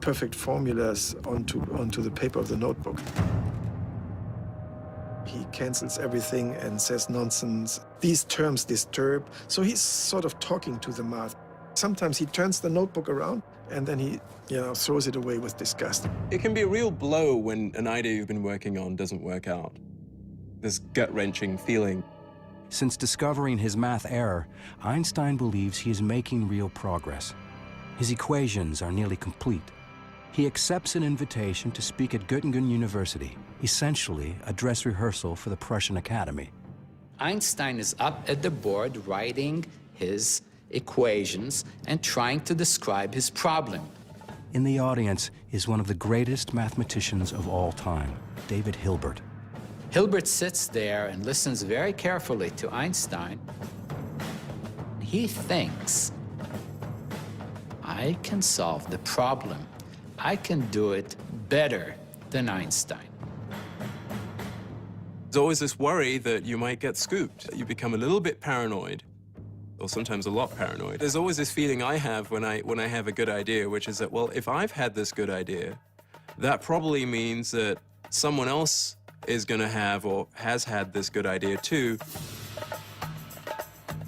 perfect formulas onto the paper of the notebook. He cancels everything and says nonsense. These terms disturb. So he's sort of talking to the math. Sometimes he turns the notebook around and then he, throws it away with disgust. It can be a real blow when an idea you've been working on doesn't work out. This gut-wrenching feeling. Since discovering his math error, Einstein believes he is making real progress. His equations are nearly complete. He accepts an invitation to speak at Göttingen University, essentially a dress rehearsal for the Prussian Academy. Einstein is up at the board writing his equations and trying to describe his problem. In the audience is one of the greatest mathematicians of all time, David Hilbert. Hilbert sits there and listens very carefully to Einstein. He thinks, I can solve the problem. I can do it better than Einstein. There's always this worry that you might get scooped. You become a little bit paranoid, or sometimes a lot paranoid. There's always this feeling I have when I have a good idea, which is that, well, if I've had this good idea, that probably means that someone else is going to have or has had this good idea too.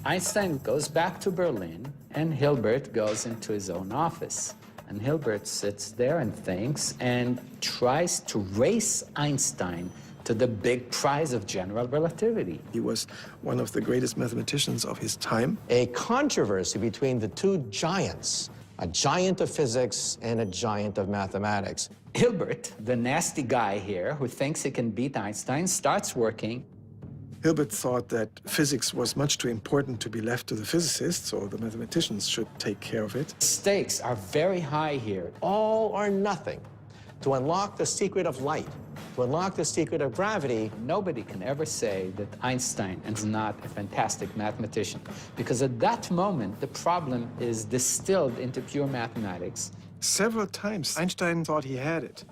Einstein goes back to Berlin, and Hilbert goes into his own office. And Hilbert sits there and thinks and tries to race Einstein to the big prize of general relativity. He was one of the greatest mathematicians of his time. A controversy between the two giants, a giant of physics and a giant of mathematics. Hilbert, the nasty guy here who thinks he can beat Einstein, starts working. Hilbert thought that physics was much too important to be left to the physicists, or the mathematicians should take care of it. Stakes are very high here. All or nothing. To unlock the secret of light, to unlock the secret of gravity. Nobody can ever say that Einstein is not a fantastic mathematician, because at that moment, the problem is distilled into pure mathematics. Several times, Einstein thought he had it.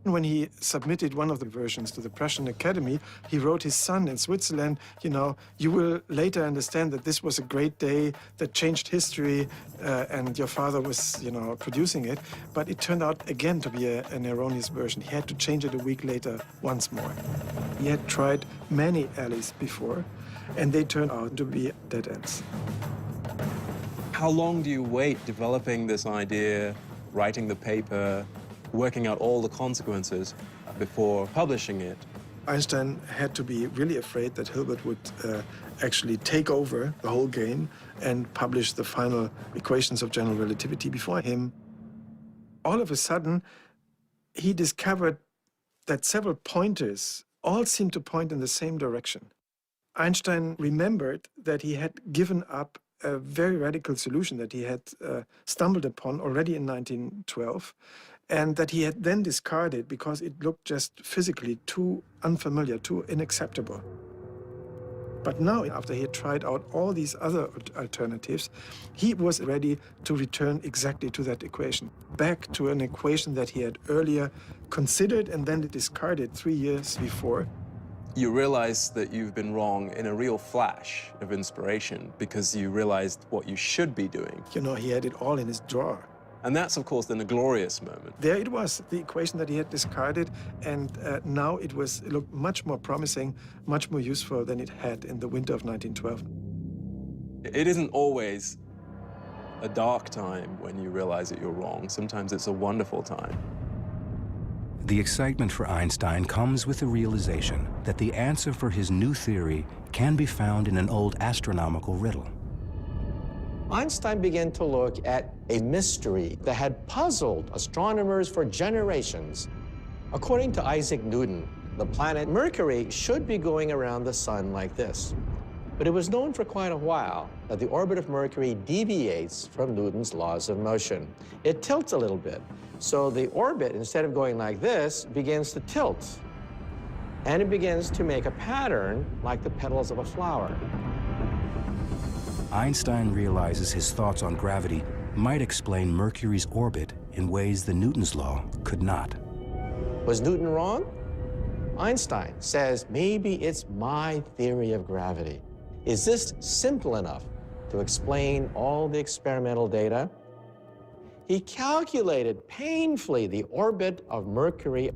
When he submitted one of the versions to the Prussian Academy, he wrote his son in Switzerland, you will later understand that this was a great day that changed history, and your father was, producing it. But it turned out again to be an erroneous version. He had to change it a week later once more. He had tried many alleys before, and they turned out to be dead ends. How long do you wait developing this idea, writing the paper, working out all the consequences before publishing it? Einstein had to be really afraid that Hilbert would actually take over the whole game and publish the final equations of general relativity before him. All of a sudden, he discovered that several pointers all seemed to point in the same direction. Einstein remembered that he had given up a very radical solution that he had stumbled upon already in 1912, and that he had then discarded because it looked just physically too unfamiliar, too unacceptable. But now, after he had tried out all these other alternatives, he was ready to return exactly to that equation, back to an equation that he had earlier considered and then discarded 3 years before. You realize that you've been wrong in a real flash of inspiration because you realized what you should be doing. He had it all in his drawer. And that's, of course, then a glorious moment. There it was, the equation that he had discarded, and now it looked much more promising, much more useful than it had in the winter of 1912. It isn't always a dark time when you realize that you're wrong. Sometimes it's a wonderful time. The excitement for Einstein comes with the realization that the answer for his new theory can be found in an old astronomical riddle. Einstein began to look at a mystery that had puzzled astronomers for generations. According to Isaac Newton, the planet Mercury should be going around the sun like this. But it was known for quite a while that the orbit of Mercury deviates from Newton's laws of motion. It tilts a little bit. So the orbit, instead of going like this, begins to tilt. And it begins to make a pattern like the petals of a flower. Einstein realizes his thoughts on gravity might explain Mercury's orbit in ways the Newton's law could not. Was Newton wrong? Einstein says, maybe it's my theory of gravity. Is this simple enough to explain all the experimental data? He calculated painfully the orbit of Mercury,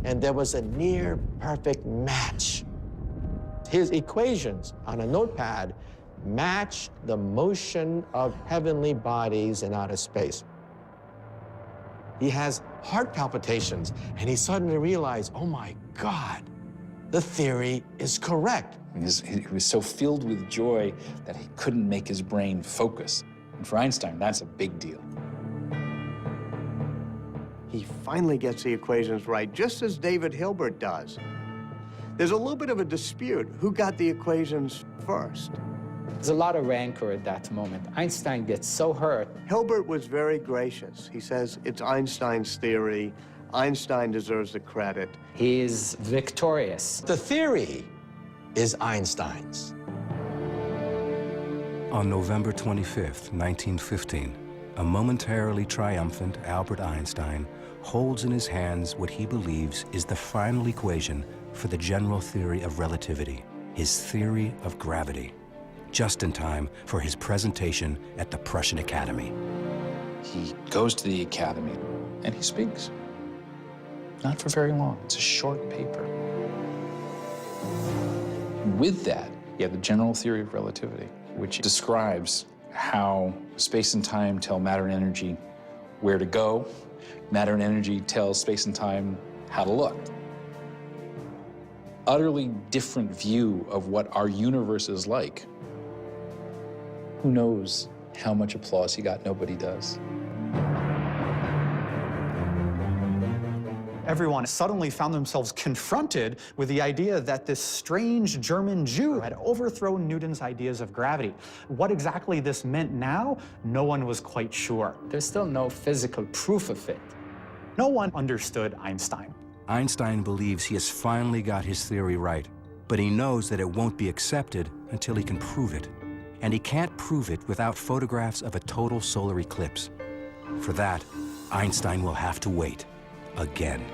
and there was a near-perfect match. His equations on a notepad matched the motion of heavenly bodies in outer space. He has heart palpitations, and he suddenly realized, oh my God, the theory is correct. He was so filled with joy that he couldn't make his brain focus. And for Einstein, that's a big deal. He finally gets the equations right, just as David Hilbert does. There's a little bit of a dispute. Who got the equations first? There's a lot of rancor at that moment. Einstein gets so hurt. Hilbert was very gracious. He says it's Einstein's theory. Einstein deserves the credit. He is victorious. The theory is Einstein's. On November 25th, 1915, a momentarily triumphant Albert Einstein holds in his hands what he believes is the final equation for the general theory of relativity, his theory of gravity, just in time for his presentation at the Prussian Academy. He goes to the Academy and he speaks. Not for very long. It's a short paper. With that, you have the general theory of relativity, which describes how space and time tell matter and energy where to go. Matter and energy tell space and time how to look. Utterly different view of what our universe is like. Who knows how much applause he got? Nobody does. Everyone suddenly found themselves confronted with the idea that this strange German Jew had overthrown Newton's ideas of gravity. What exactly this meant now, no one was quite sure. There's still no physical proof of it. No one understood Einstein. Einstein believes he has finally got his theory right, but he knows that it won't be accepted until he can prove it. And he can't prove it without photographs of a total solar eclipse. For that, Einstein will have to wait again.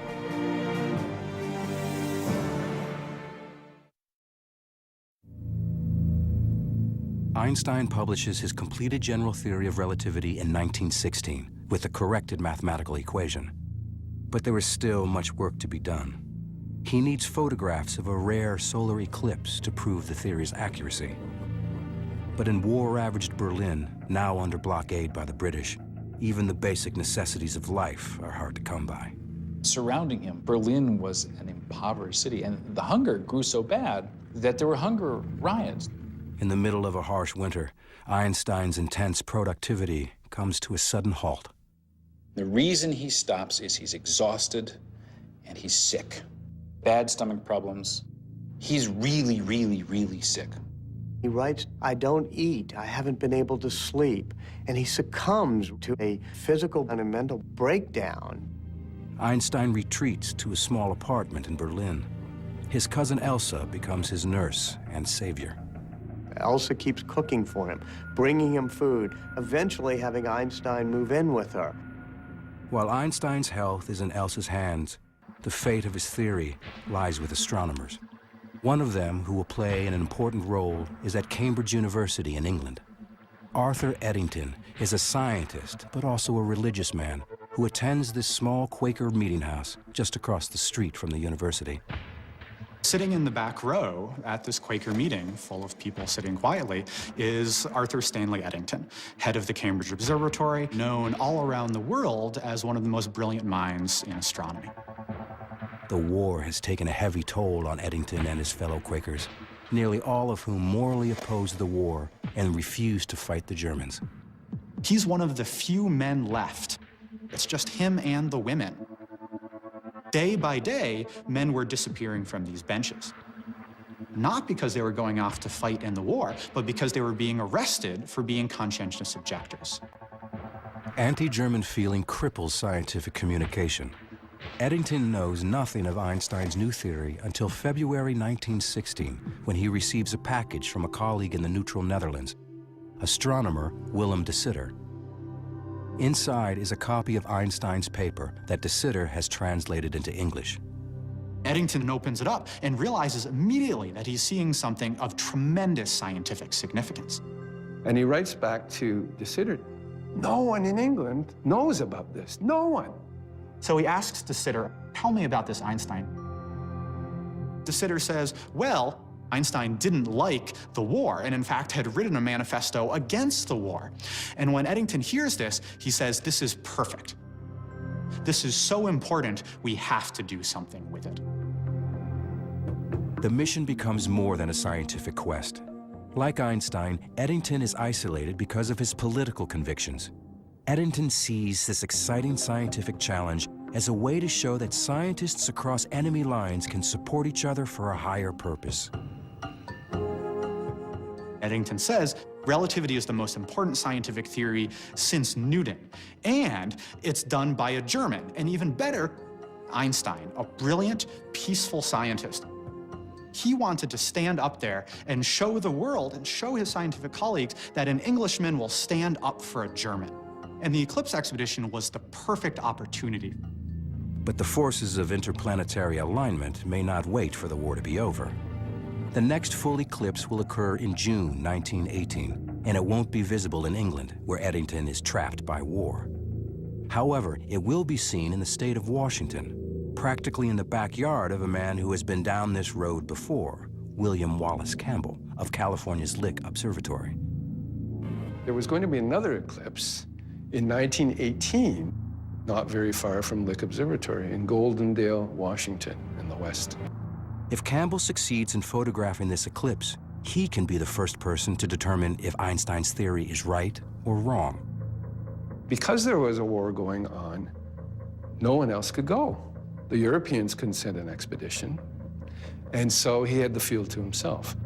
Einstein publishes his completed general theory of relativity in 1916 with the corrected mathematical equation. But there is still much work to be done. He needs photographs of a rare solar eclipse to prove the theory's accuracy. But in war-ravaged Berlin, now under blockade by the British, even the basic necessities of life are hard to come by. Surrounding him, Berlin was an impoverished city, and the hunger grew so bad that there were hunger riots. In the middle of a harsh winter, Einstein's intense productivity comes to a sudden halt. The reason he stops is he's exhausted and he's sick. Bad stomach problems. He's really, really, really sick. He writes, I don't eat, I haven't been able to sleep, and he succumbs to a physical and a mental breakdown. Einstein retreats to a small apartment in Berlin. His cousin Elsa becomes his nurse and savior. Elsa keeps cooking for him, bringing him food, eventually having Einstein move in with her. While Einstein's health is in Elsa's hands, the fate of his theory lies with astronomers. One of them who will play an important role is at Cambridge University in England. Arthur Eddington is a scientist, but also a religious man who attends this small Quaker meeting house just across the street from the university. Sitting in the back row at this Quaker meeting, full of people sitting quietly, is Arthur Stanley Eddington, head of the Cambridge Observatory, known all around the world as one of the most brilliant minds in astronomy. The war has taken a heavy toll on Eddington and his fellow Quakers, nearly all of whom morally opposed the war and refused to fight the Germans. He's one of the few men left. It's just him and the women. Day by day, men were disappearing from these benches. Not because they were going off to fight in the war, but because they were being arrested for being conscientious objectors. Anti-German feeling cripples scientific communication. Eddington knows nothing of Einstein's new theory until February 1916, when he receives a package from a colleague in the neutral Netherlands, astronomer Willem de Sitter. Inside is a copy of Einstein's paper that de Sitter has translated into English. Eddington opens it up and realizes immediately that he's seeing something of tremendous scientific significance. And he writes back to de Sitter, no one in England knows about this, no one. So he asks de Sitter, tell me about this Einstein. De Sitter says, well, Einstein didn't like the war and in fact had written a manifesto against the war. And when Eddington hears this, he says, this is perfect. This is so important, we have to do something with it. The mission becomes more than a scientific quest. Like Einstein, Eddington is isolated because of his political convictions. Eddington sees this exciting scientific challenge as a way to show that scientists across enemy lines can support each other for a higher purpose. Eddington says, relativity is the most important scientific theory since Newton, and it's done by a German, and even better, Einstein, a brilliant, peaceful scientist. He wanted to stand up there and show the world and show his scientific colleagues that an Englishman will stand up for a German. And the Eclipse expedition was the perfect opportunity. But the forces of interplanetary alignment may not wait for the war to be over. The next full eclipse will occur in June 1918, and it won't be visible in England, where Eddington is trapped by war. However, it will be seen in the state of Washington, practically in the backyard of a man who has been down this road before, William Wallace Campbell of California's Lick Observatory. There was going to be another eclipse in 1918, not very far from Lick Observatory in Goldendale, Washington, in the west. If Campbell succeeds in photographing this eclipse, he can be the first person to determine if Einstein's theory is right or wrong. Because there was a war going on, no one else could go. The Europeans couldn't send an expedition, and so he had the field to himself.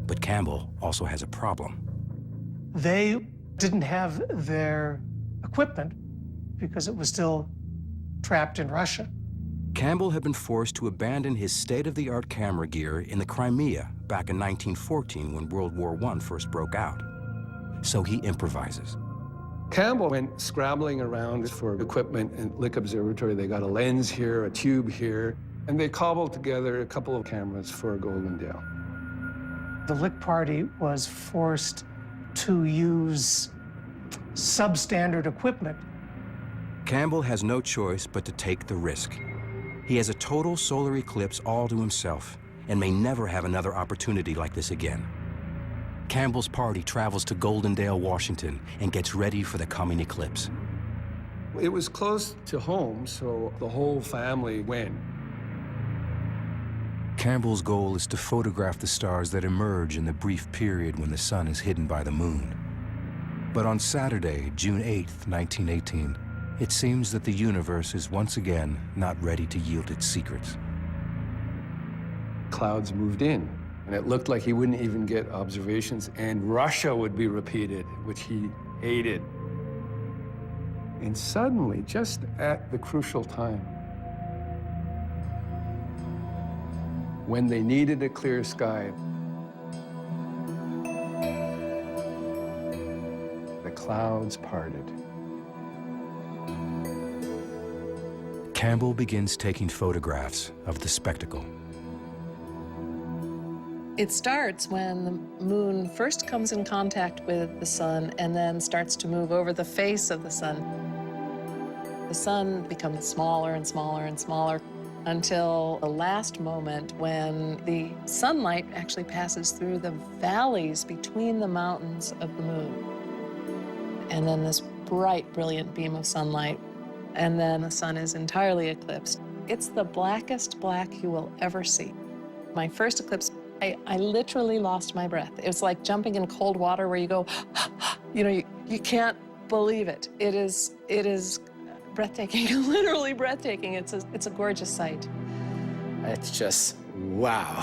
But Campbell also has a problem. They didn't have their equipment because it was still trapped in Russia. Campbell had been forced to abandon his state-of-the-art camera gear in the Crimea back in 1914 when World War I first broke out. So he improvises. Campbell went scrabbling around for equipment at Lick Observatory. They got a lens here, a tube here, and they cobbled together a couple of cameras for Goldendale. The Lick party was forced to use substandard equipment. Campbell has no choice but to take the risk. He has a total solar eclipse all to himself and may never have another opportunity like this again. Campbell's party travels to Goldendale, Washington, and gets ready for the coming eclipse. It was close to home, so the whole family went. Campbell's goal is to photograph the stars that emerge in the brief period when the sun is hidden by the moon. But on Saturday, June 8th, 1918, it seems that the universe is once again not ready to yield its secrets. Clouds moved in, and it looked like he wouldn't even get observations, and Russia would be repeated, which he hated. And suddenly, just at the crucial time, when they needed a clear sky, the clouds parted. Campbell begins taking photographs of the spectacle. It starts when the moon first comes in contact with the sun and then starts to move over the face of the sun. The sun becomes smaller and smaller and smaller until the last moment when the sunlight actually passes through the valleys between the mountains of the moon. And then this bright, brilliant beam of sunlight, and then the sun is entirely eclipsed. It's the blackest black you will ever see. My first eclipse, I literally lost my breath. It was like jumping in cold water where you go, you know, you can't believe it. It is breathtaking, literally breathtaking. It's a gorgeous sight. It's just, wow.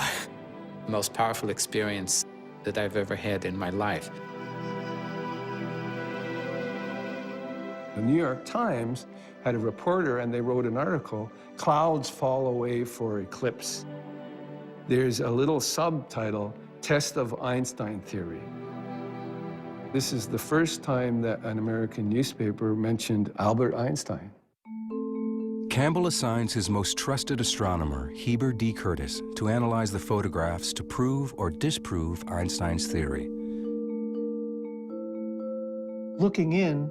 Most powerful experience that I've ever had in my life. The New York Times had a reporter, and they wrote an article, "Clouds Fall Away for Eclipse." There's a little subtitle, "Test of Einstein Theory." This is the first time that an American newspaper mentioned Albert Einstein. Campbell assigns his most trusted astronomer, Heber D. Curtis, to analyze the photographs to prove or disprove Einstein's theory. Looking in,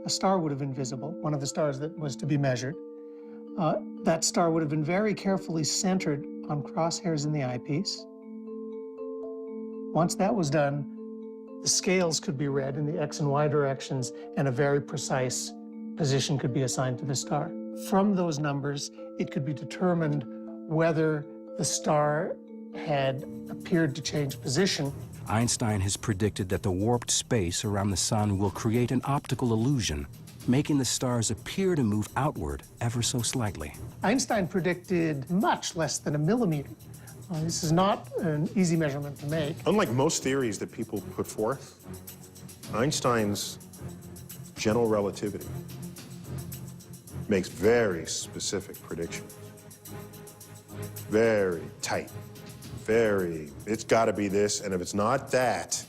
a star would have been visible, one of the stars that was to be measured. That star would have been very carefully centered on crosshairs in the eyepiece. Once that was done, the scales could be read in the X and Y directions, and a very precise position could be assigned to the star. From those numbers, it could be determined whether the star had appeared to change position. Einstein has predicted that the warped space around the sun will create an optical illusion, making the stars appear to move outward ever so slightly. Einstein predicted much less than a millimeter. This is not an easy measurement to make. Unlike most theories that people put forth, Einstein's general relativity makes very specific prediction. Very tight, it's gotta be this, and if it's not that,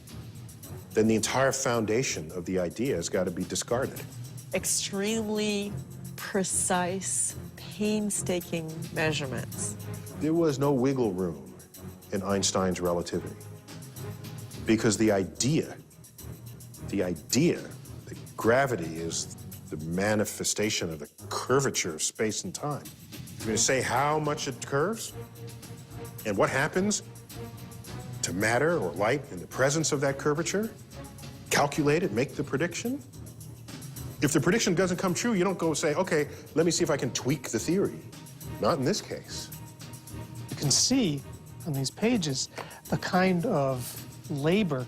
then the entire foundation of the idea has gotta be discarded. Extremely precise, painstaking measurements. There was no wiggle room in Einstein's relativity because the idea that gravity is the manifestation of the curvature of space and time. You're going to say how much it curves and what happens to matter or light in the presence of that curvature? Calculate it, make the prediction? If the prediction doesn't come true, you don't go say, okay, let me see if I can tweak the theory. Not in this case. You can see on these pages the kind of labor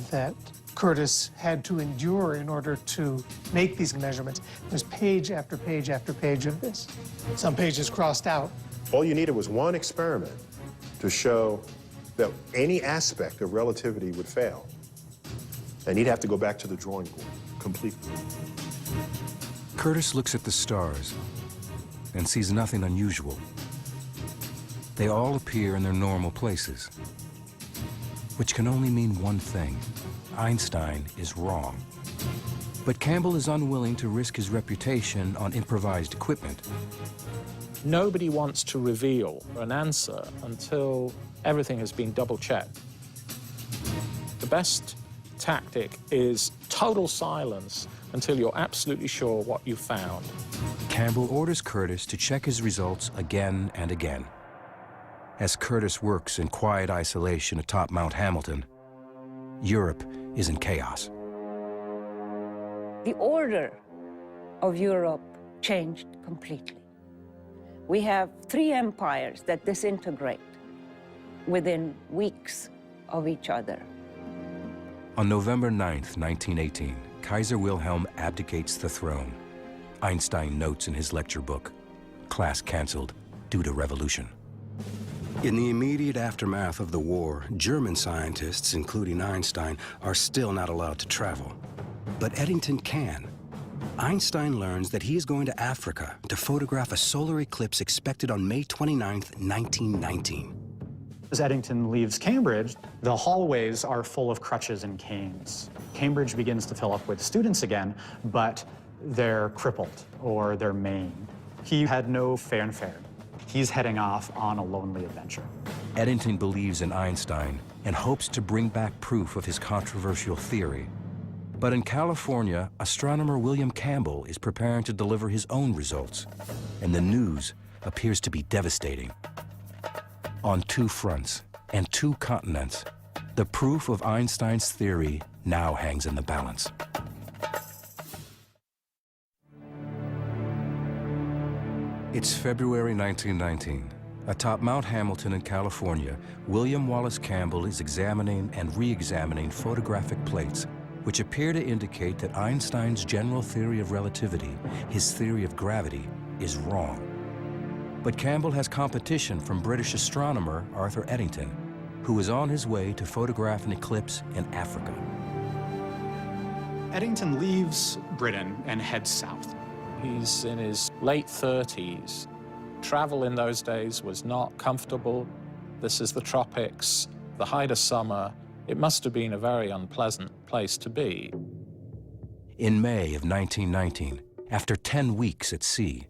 that Curtis had to endure in order to make these measurements. There's page after page after page of this. Some pages crossed out. All you needed was one experiment to show that any aspect of relativity would fail. And he'd have to go back to the drawing board completely. Curtis looks at the stars and sees nothing unusual. They all appear in their normal places, which can only mean one thing. Einstein is wrong. But Campbell is unwilling to risk his reputation on improvised equipment. Nobody wants to reveal an answer until everything has been double-checked. The best tactic is total silence until you're absolutely sure what you found. Campbell orders Curtis to check his results again and again. As Curtis works in quiet isolation atop Mount Hamilton, Europe is in chaos. The order of Europe changed completely. We have 3 empires that disintegrate within weeks of each other. On November 9th, 1918, Kaiser Wilhelm abdicates the throne. Einstein notes in his lecture book, class canceled due to revolution. In the immediate aftermath of the war, German scientists, including Einstein, are still not allowed to travel. But Eddington can. Einstein learns that he is going to Africa to photograph a solar eclipse expected on May 29th, 1919. As Eddington leaves Cambridge, the hallways are full of crutches and canes. Cambridge begins to fill up with students again, but they're crippled or they're maimed. He had no fanfare. He's heading off on a lonely adventure. Eddington believes in Einstein and hopes to bring back proof of his controversial theory. But in California, astronomer William Campbell is preparing to deliver his own results, and the news appears to be devastating. On two fronts and two continents, the proof of Einstein's theory now hangs in the balance. It's February 1919. Atop Mount Hamilton in California, William Wallace Campbell is examining and re-examining photographic plates which appear to indicate that Einstein's general theory of relativity, his theory of gravity, is wrong. But Campbell has competition from British astronomer Arthur Eddington, who is on his way to photograph an eclipse in Africa. Eddington leaves Britain and heads south. He's in his late 30s. Travel in those days was not comfortable. This is the tropics, the height of summer. It must have been a very unpleasant place to be. In May of 1919, after 10 weeks at sea,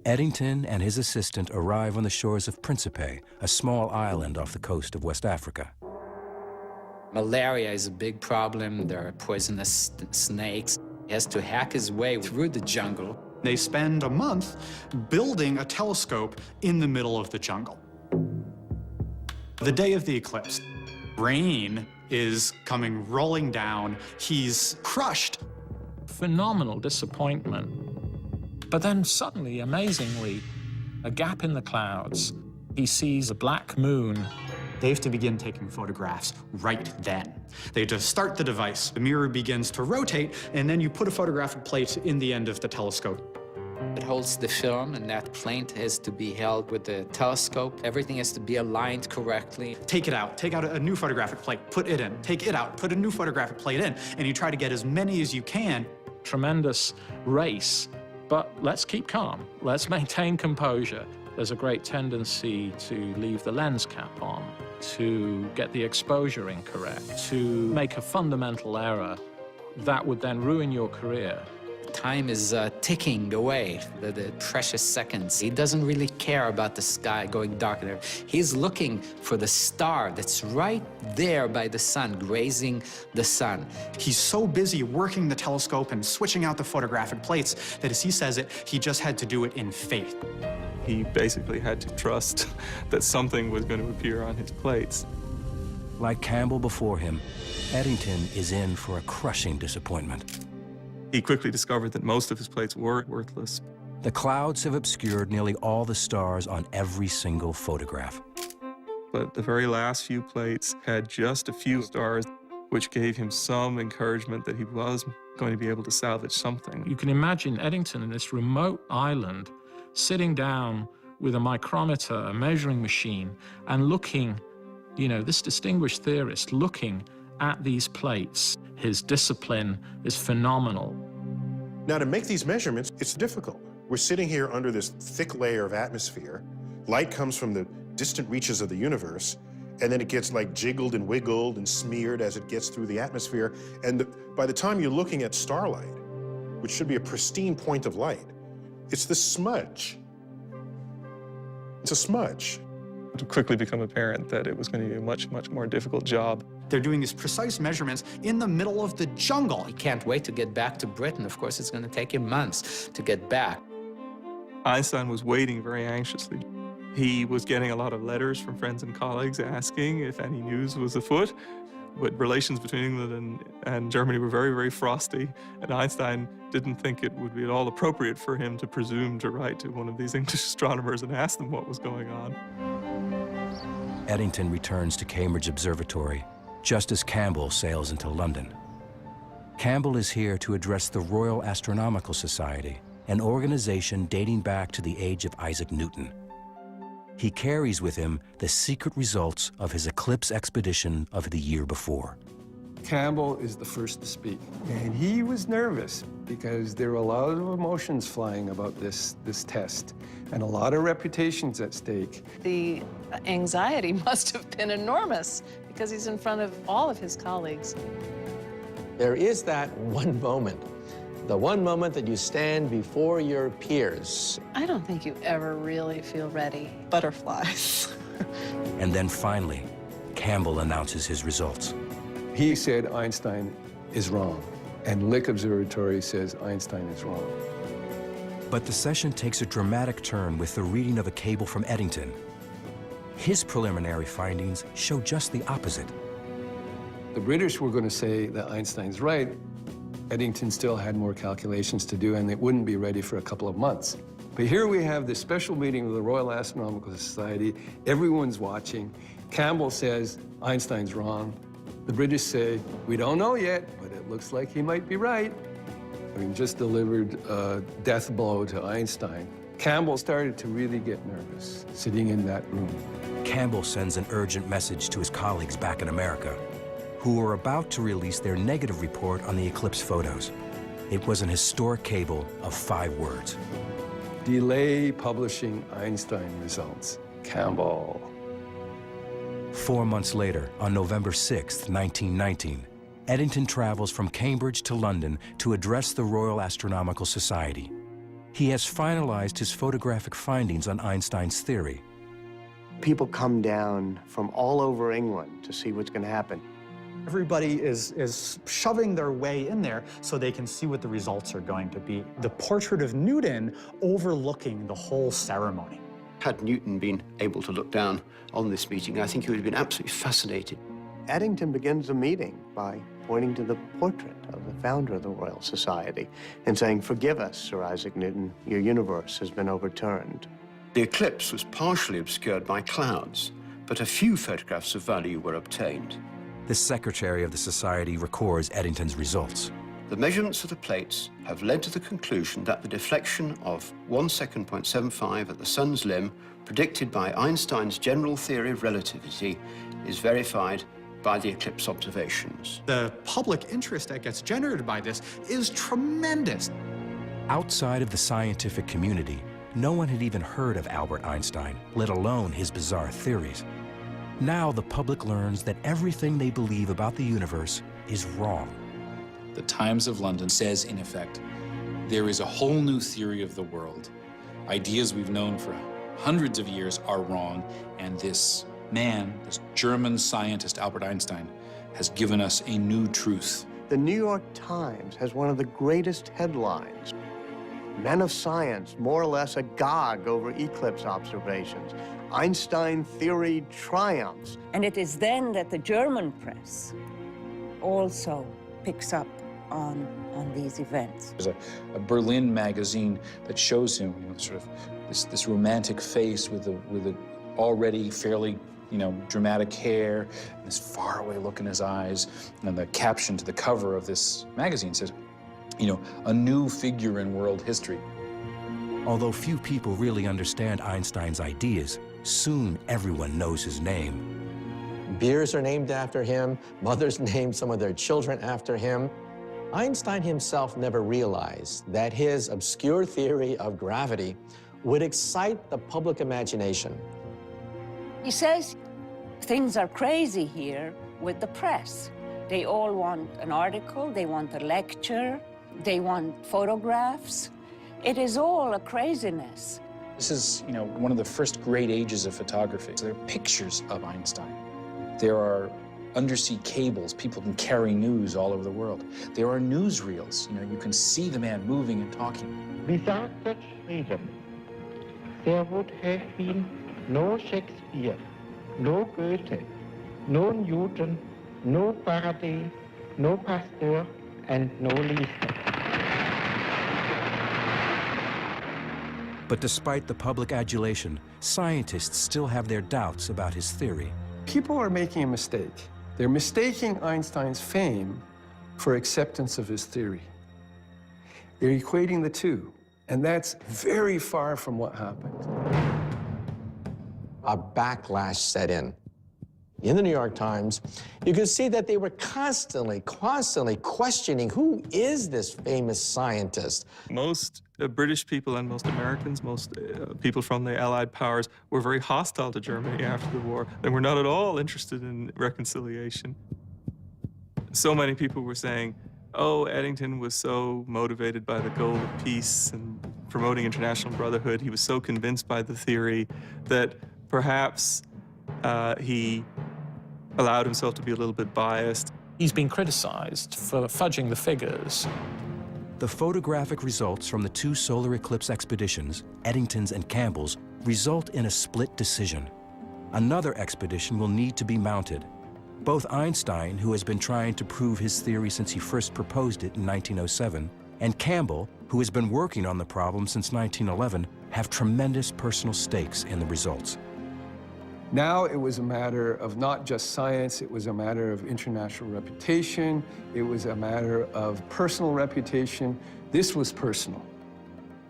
Eddington and his assistant arrive on the shores of Principe, a small island off the coast of West Africa. Malaria is a big problem. There are poisonous snakes. He has to hack his way through the jungle. They spend a month building a telescope in the middle of the jungle. The day of the eclipse, rain is coming rolling down. He's crushed. Phenomenal disappointment. But then suddenly, amazingly, a gap in the clouds. He sees a black moon. They have to begin taking photographs right then. They have to start the device. The mirror begins to rotate, and then you put a photographic plate in the end of the telescope. It holds the film, and that plate has to be held with the telescope. Everything has to be aligned correctly. Take it out. Take out a new photographic plate. Put it in. Take it out. Put a new photographic plate in. And you try to get as many as you can. Tremendous race, but let's keep calm. Let's maintain composure. There's a great tendency to leave the lens cap on, to get the exposure incorrect, to make a fundamental error that would then ruin your career. Time is ticking away, the precious seconds. He doesn't really care about the sky going dark. He's looking for the star that's right there by the sun, grazing the sun. He's so busy working the telescope and switching out the photographic plates that, as he says it, he just had to do it in faith. He basically had to trust that something was going to appear on his plates. Like Campbell before him, Eddington is in for a crushing disappointment. He quickly discovered that most of his plates were worthless. The clouds have obscured nearly all the stars on every single photograph. But the very last few plates had just a few stars, which gave him some encouragement that he was going to be able to salvage something. You can imagine Eddington in this remote island, sitting down with a micrometer, a measuring machine, and looking, this distinguished theorist looking at these plates. His discipline is phenomenal. Now, to make these measurements, it's difficult. We're sitting here under this thick layer of atmosphere. Light comes from the distant reaches of the universe, and then it gets like jiggled and wiggled and smeared as it gets through the atmosphere. And by the time you're looking at starlight, which should be a pristine point of light, it's this smudge. It's a smudge. It would quickly become apparent that it was going to be a much, much more difficult job. They're doing these precise measurements in the middle of the jungle. He can't wait to get back to Britain. Of course, it's going to take him months to get back. Einstein was waiting very anxiously. He was getting a lot of letters from friends and colleagues asking if any news was afoot. But relations between England and Germany were very, very frosty, and Einstein didn't think it would be at all appropriate for him to presume to write to one of these English astronomers and ask them what was going on. Eddington returns to Cambridge Observatory just as Campbell sails into London. Campbell is here to address the Royal Astronomical Society, an organization dating back to the age of Isaac Newton. He carries with him the secret results of his eclipse expedition of the year before. Campbell is the first to speak, and he was nervous because there were a lot of emotions flying about this test and a lot of reputations at stake. The anxiety must have been enormous because he's in front of all of his colleagues. There is that one moment, the one moment that you stand before your peers. I don't think you ever really feel ready. Butterflies. And then finally, Campbell announces his results. He said Einstein is wrong, and Lick Observatory says Einstein is wrong. But the session takes a dramatic turn with the reading of a cable from Eddington. His preliminary findings show just the opposite. The British were going to say that Einstein's right. Eddington still had more calculations to do, and it wouldn't be ready for a couple of months. But here we have this special meeting of the Royal Astronomical Society. Everyone's watching. Campbell says Einstein's wrong. The British say, we don't know yet, but it looks like he might be right. Having just delivered a death blow to Einstein, Campbell started to really get nervous sitting in that room. Campbell sends an urgent message to his colleagues back in America, who were about to release their negative report on the eclipse photos. It was an historic cable of 5 words. Delay publishing Einstein results. Campbell. 4 months later, on November 6, 1919, Eddington travels from Cambridge to London to address the Royal Astronomical Society. He has finalized his photographic findings on Einstein's theory. People come down from all over England to see what's going to happen. Everybody is shoving their way in there so they can see what the results are going to be. The portrait of Newton overlooking the whole ceremony. Had Newton been able to look down on this meeting, I think he would have been absolutely fascinated. Eddington begins the meeting by pointing to the portrait of the founder of the Royal Society and saying, "Forgive us, Sir Isaac Newton, your universe has been overturned." The eclipse was partially obscured by clouds, but a few photographs of value were obtained. The secretary of the society records Eddington's results. The measurements of the plates have led to the conclusion that the deflection of 1 second .75 at the sun's limb, predicted by Einstein's general theory of relativity, is verified by the eclipse observations. The public interest that gets generated by this is tremendous. Outside of the scientific community, no one had even heard of Albert Einstein, let alone his bizarre theories. Now the public learns that everything they believe about the universe is wrong. The Times of London says, in effect, there is a whole new theory of the world. Ideas we've known for hundreds of years are wrong, and this man, this German scientist, Albert Einstein, has given us a new truth. The New York Times has one of the greatest headlines. Men of science, more or less agog over eclipse observations. Einstein theory triumphs. And it is then that the German press also picks up on these events. There's a Berlin magazine that shows him, sort of this romantic face with a already fairly, dramatic hair, and this faraway look in his eyes. And the caption to the cover of this magazine says, a new figure in world history. Although few people really understand Einstein's ideas, soon everyone knows his name. Beers are named after him. Mothers named some of their children after him. Einstein himself never realized that his obscure theory of gravity would excite the public imagination. He says things are crazy here with the press. They all want an article, they want a lecture, they want photographs. It is all a craziness. This is, one of the first great ages of photography. So there are pictures of Einstein. There are undersea cables. People can carry news all over the world. There are newsreels. You can see the man moving and talking. Without such freedom, there would have been no Shakespeare, no Goethe, no Newton, no Faraday, no Pasteur, and no Lister. But despite the public adulation, scientists still have their doubts about his theory. People are making a mistake. They're mistaking Einstein's fame for acceptance of his theory. They're equating the two, and that's very far from what happened. A backlash set in. In the New York Times, you can see that they were constantly questioning, who is this famous scientist? Most British people and most Americans, most people from the Allied powers were very hostile to Germany after the war. They were not at all interested in reconciliation. So many people were saying, oh, Eddington was so motivated by the goal of peace and promoting international brotherhood. He was so convinced by the theory that perhaps He allowed himself to be a little bit biased. He's been criticized for fudging the figures. The photographic results from the two solar eclipse expeditions, Eddington's and Campbell's, result in a split decision. Another expedition will need to be mounted. Both Einstein, who has been trying to prove his theory since he first proposed it in 1907, and Campbell, who has been working on the problem since 1911, have tremendous personal stakes in the results. Now it was a matter of not just science, it was a matter of international reputation, it was a matter of personal reputation. This was personal.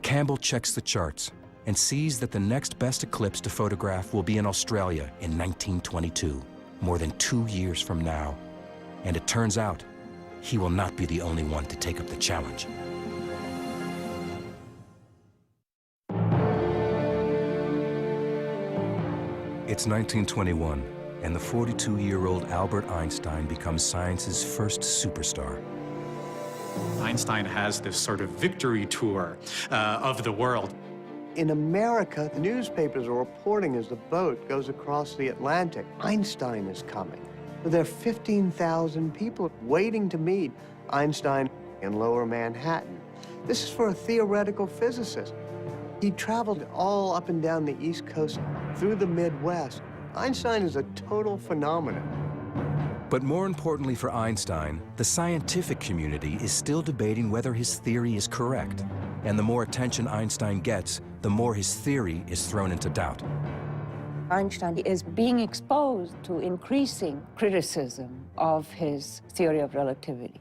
Campbell checks the charts and sees that the next best eclipse to photograph will be in Australia in 1922, more than 2 years from now. And it turns out, he will not be the only one to take up the challenge. It's 1921, and the 42-year-old Albert Einstein becomes science's first superstar. Einstein has this sort of victory tour of the world. In America, the newspapers are reporting as the boat goes across the Atlantic, Einstein is coming. There are 15,000 people waiting to meet Einstein in Lower Manhattan. This is for a theoretical physicist. He traveled all up and down the East Coast through the Midwest. Einstein is a total phenomenon. But more importantly for Einstein, the scientific community is still debating whether his theory is correct. And the more attention Einstein gets, the more his theory is thrown into doubt. Einstein is being exposed to increasing criticism of his theory of relativity.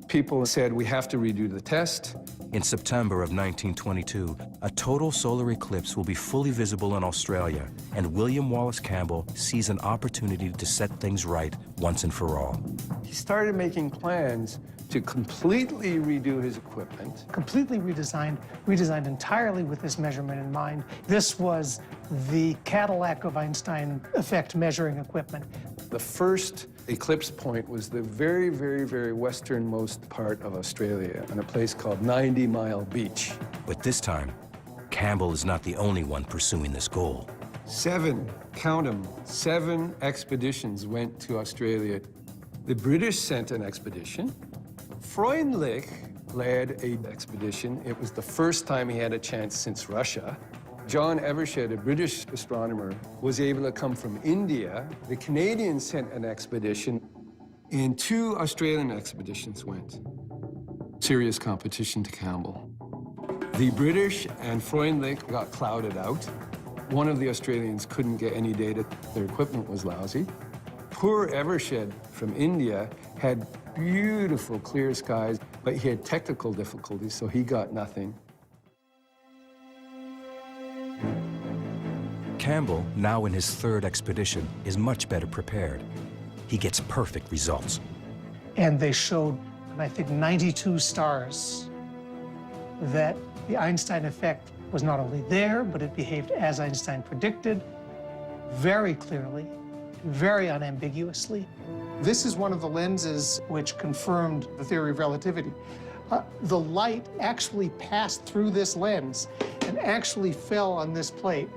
People said, we have to redo the test. In September of 1922, a total solar eclipse will be fully visible in Australia, and William Wallace Campbell sees an opportunity to set things right once and for all. He started making plans to completely redo his equipment. Completely redesigned entirely with this measurement in mind. This was the Cadillac of Einstein effect measuring equipment. The first eclipse point was the very, very, very westernmost part of Australia, on a place called 90 Mile Beach. But this time, Campbell is not the only one pursuing this goal. 7, count them, 7 expeditions went to Australia. The British sent an expedition. Freundlich led an expedition. It was the first time he had a chance since Russia. John Evershed, a British astronomer, was able to come from India. The Canadians sent an expedition, and 2 Australian expeditions went. Serious competition to Campbell. The British and Freundlich got clouded out. One of the Australians couldn't get any data. Their equipment was lousy. Poor Evershed from India had beautiful clear skies, but he had technical difficulties, so he got nothing. Campbell, now in his 3rd expedition, is much better prepared. He gets perfect results. And they showed, I think, 92 stars that the Einstein effect was not only there, but it behaved as Einstein predicted, very clearly, very unambiguously. This is one of the lenses which confirmed the theory of relativity. The light actually passed through this lens and actually fell on this plate.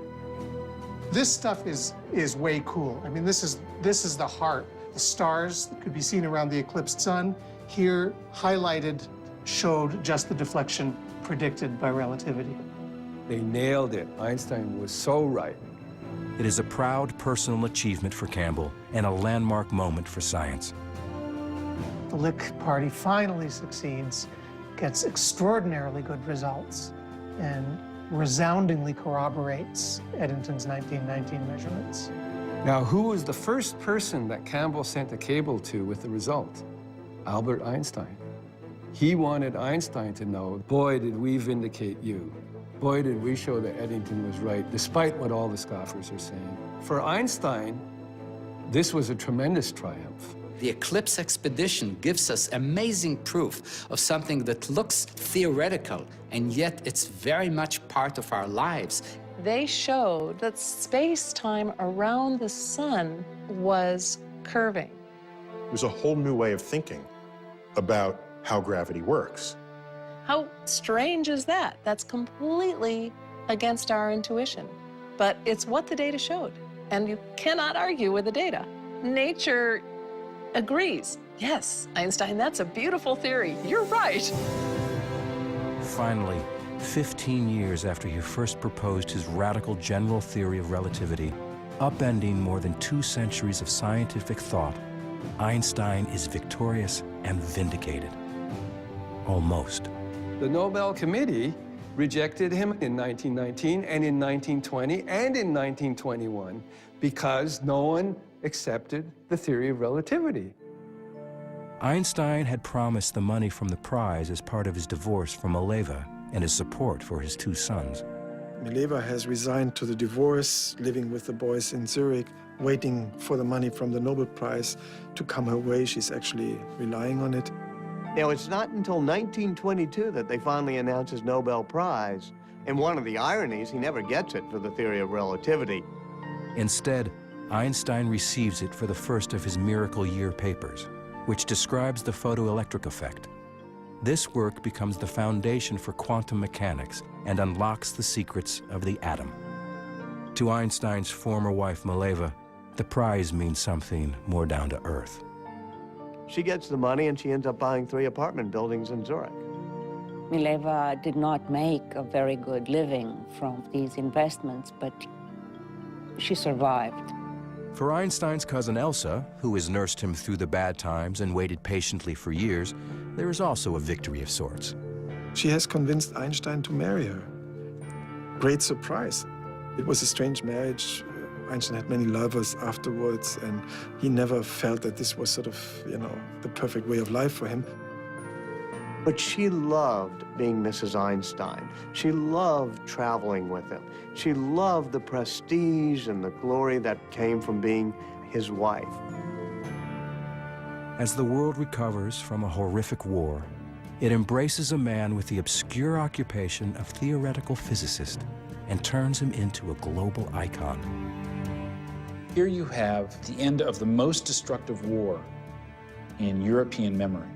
This stuff is way cool. I mean, this is the heart. The stars that could be seen around the eclipsed sun, here highlighted, showed just the deflection predicted by relativity. They nailed it. Einstein was so right. It is a proud personal achievement for Campbell and a landmark moment for science. The Lick Party finally succeeds, gets extraordinarily good results, and resoundingly corroborates Eddington's 1919 measurements. Now, who was the first person that Campbell sent a cable to with the result? Albert Einstein. He wanted Einstein to know, boy, did we vindicate you. Boy, did we show that Eddington was right, despite what all the scoffers are saying. For Einstein, this was a tremendous triumph. The eclipse expedition gives us amazing proof of something that looks theoretical, and yet it's very much part of our lives. They showed that space-time around the sun was curving. It was a whole new way of thinking about how gravity works. How strange is that? That's completely against our intuition. But it's what the data showed. And you cannot argue with the data. Nature agrees. Yes, Einstein, that's a beautiful theory. You're right. Finally, 15 years after he first proposed his radical general theory of relativity, upending more than 2 centuries of scientific thought, Einstein is victorious and vindicated. Almost. The Nobel Committee rejected him in 1919 and in 1920 and in 1921 because no one accepted the theory of relativity. Einstein had promised the money from the prize as part of his divorce from Mileva and his support for his 2 sons. Mileva has resigned to the divorce, living with the boys in Zurich, waiting for the money from the Nobel Prize to come her way. She's actually relying on it. Now, it's not until 1922 that they finally announce his Nobel Prize. And one of the ironies, he never gets it for the theory of relativity. Instead, Einstein receives it for the first of his Miracle Year papers, which describes the photoelectric effect. This work becomes the foundation for quantum mechanics and unlocks the secrets of the atom. To Einstein's former wife, Mileva, the prize means something more down to earth. She gets the money and she ends up buying 3 apartment buildings in Zurich. Mileva did not make a very good living from these investments, but she survived. For Einstein's cousin Elsa, who has nursed him through the bad times and waited patiently for years, there is also a victory of sorts. She has convinced Einstein to marry her. Great surprise. It was a strange marriage. Einstein had many lovers afterwards, and he never felt that this was sort of, the perfect way of life for him. But she loved being Mrs. Einstein. She loved traveling with him. She loved the prestige and the glory that came from being his wife. As the world recovers from a horrific war, it embraces a man with the obscure occupation of theoretical physicist and turns him into a global icon. Here you have the end of the most destructive war in European memory.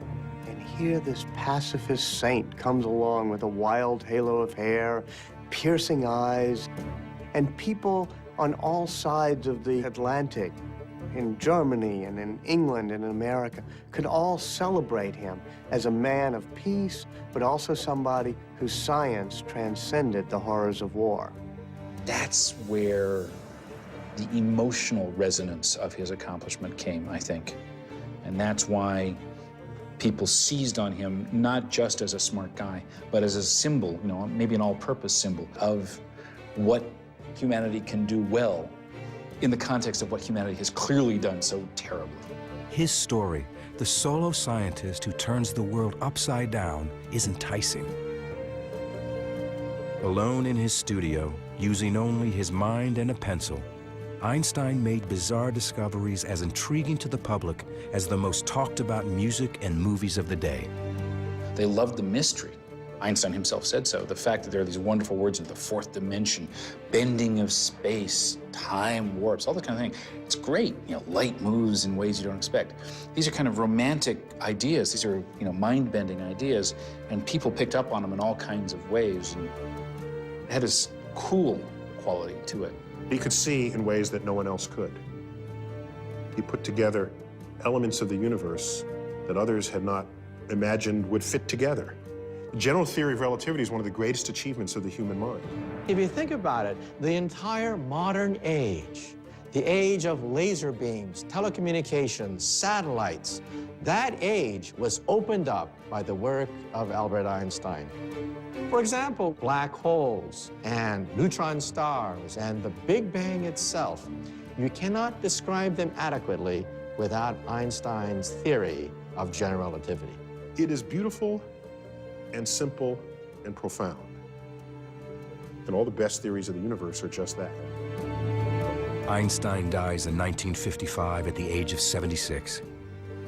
And here this pacifist saint comes along with a wild halo of hair, piercing eyes, and people on all sides of the Atlantic, in Germany and in England and in America, could all celebrate him as a man of peace, but also somebody whose science transcended the horrors of war. That's where the emotional resonance of his accomplishment came, I think. And that's why people seized on him, not just as a smart guy, but as a symbol, maybe an all-purpose symbol of what humanity can do well in the context of what humanity has clearly done so terribly. His story, the solo scientist who turns the world upside down, is enticing. Alone in his studio, using only his mind and a pencil, Einstein made bizarre discoveries as intriguing to the public as the most talked about music and movies of the day. They loved the mystery. Einstein himself said so. The fact that there are these wonderful words of the 4th dimension, bending of space, time warps, all that kind of thing. It's great. Light moves in ways you don't expect. These are kind of romantic ideas. These are, mind-bending ideas, and people picked up on them in all kinds of ways. And it had this cool quality to it. He could see in ways that no one else could. He put together elements of the universe that others had not imagined would fit together. The general theory of relativity is one of the greatest achievements of the human mind. If you think about it, the entire modern age, the age of laser beams, telecommunications, satellites, that age was opened up by the work of Albert Einstein. For example, black holes and neutron stars and the Big Bang itself. You cannot describe them adequately without Einstein's theory of general relativity. It is beautiful and simple and profound. And all the best theories of the universe are just that. Einstein dies in 1955 at the age of 76.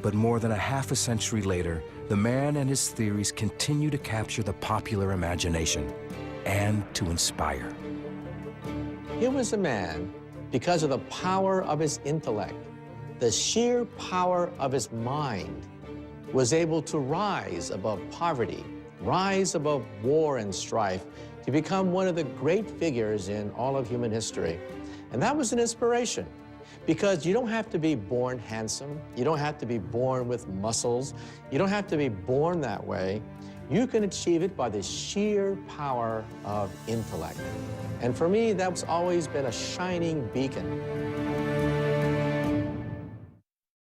But more than a half a century later, the man and his theories continue to capture the popular imagination and to inspire. Here was a man, because of the power of his intellect, the sheer power of his mind, was able to rise above poverty, rise above war and strife, to become one of the great figures in all of human history. And that was an inspiration, because you don't have to be born handsome. You don't have to be born with muscles. You don't have to be born that way. You can achieve it by the sheer power of intellect. And for me, that's always been a shining beacon.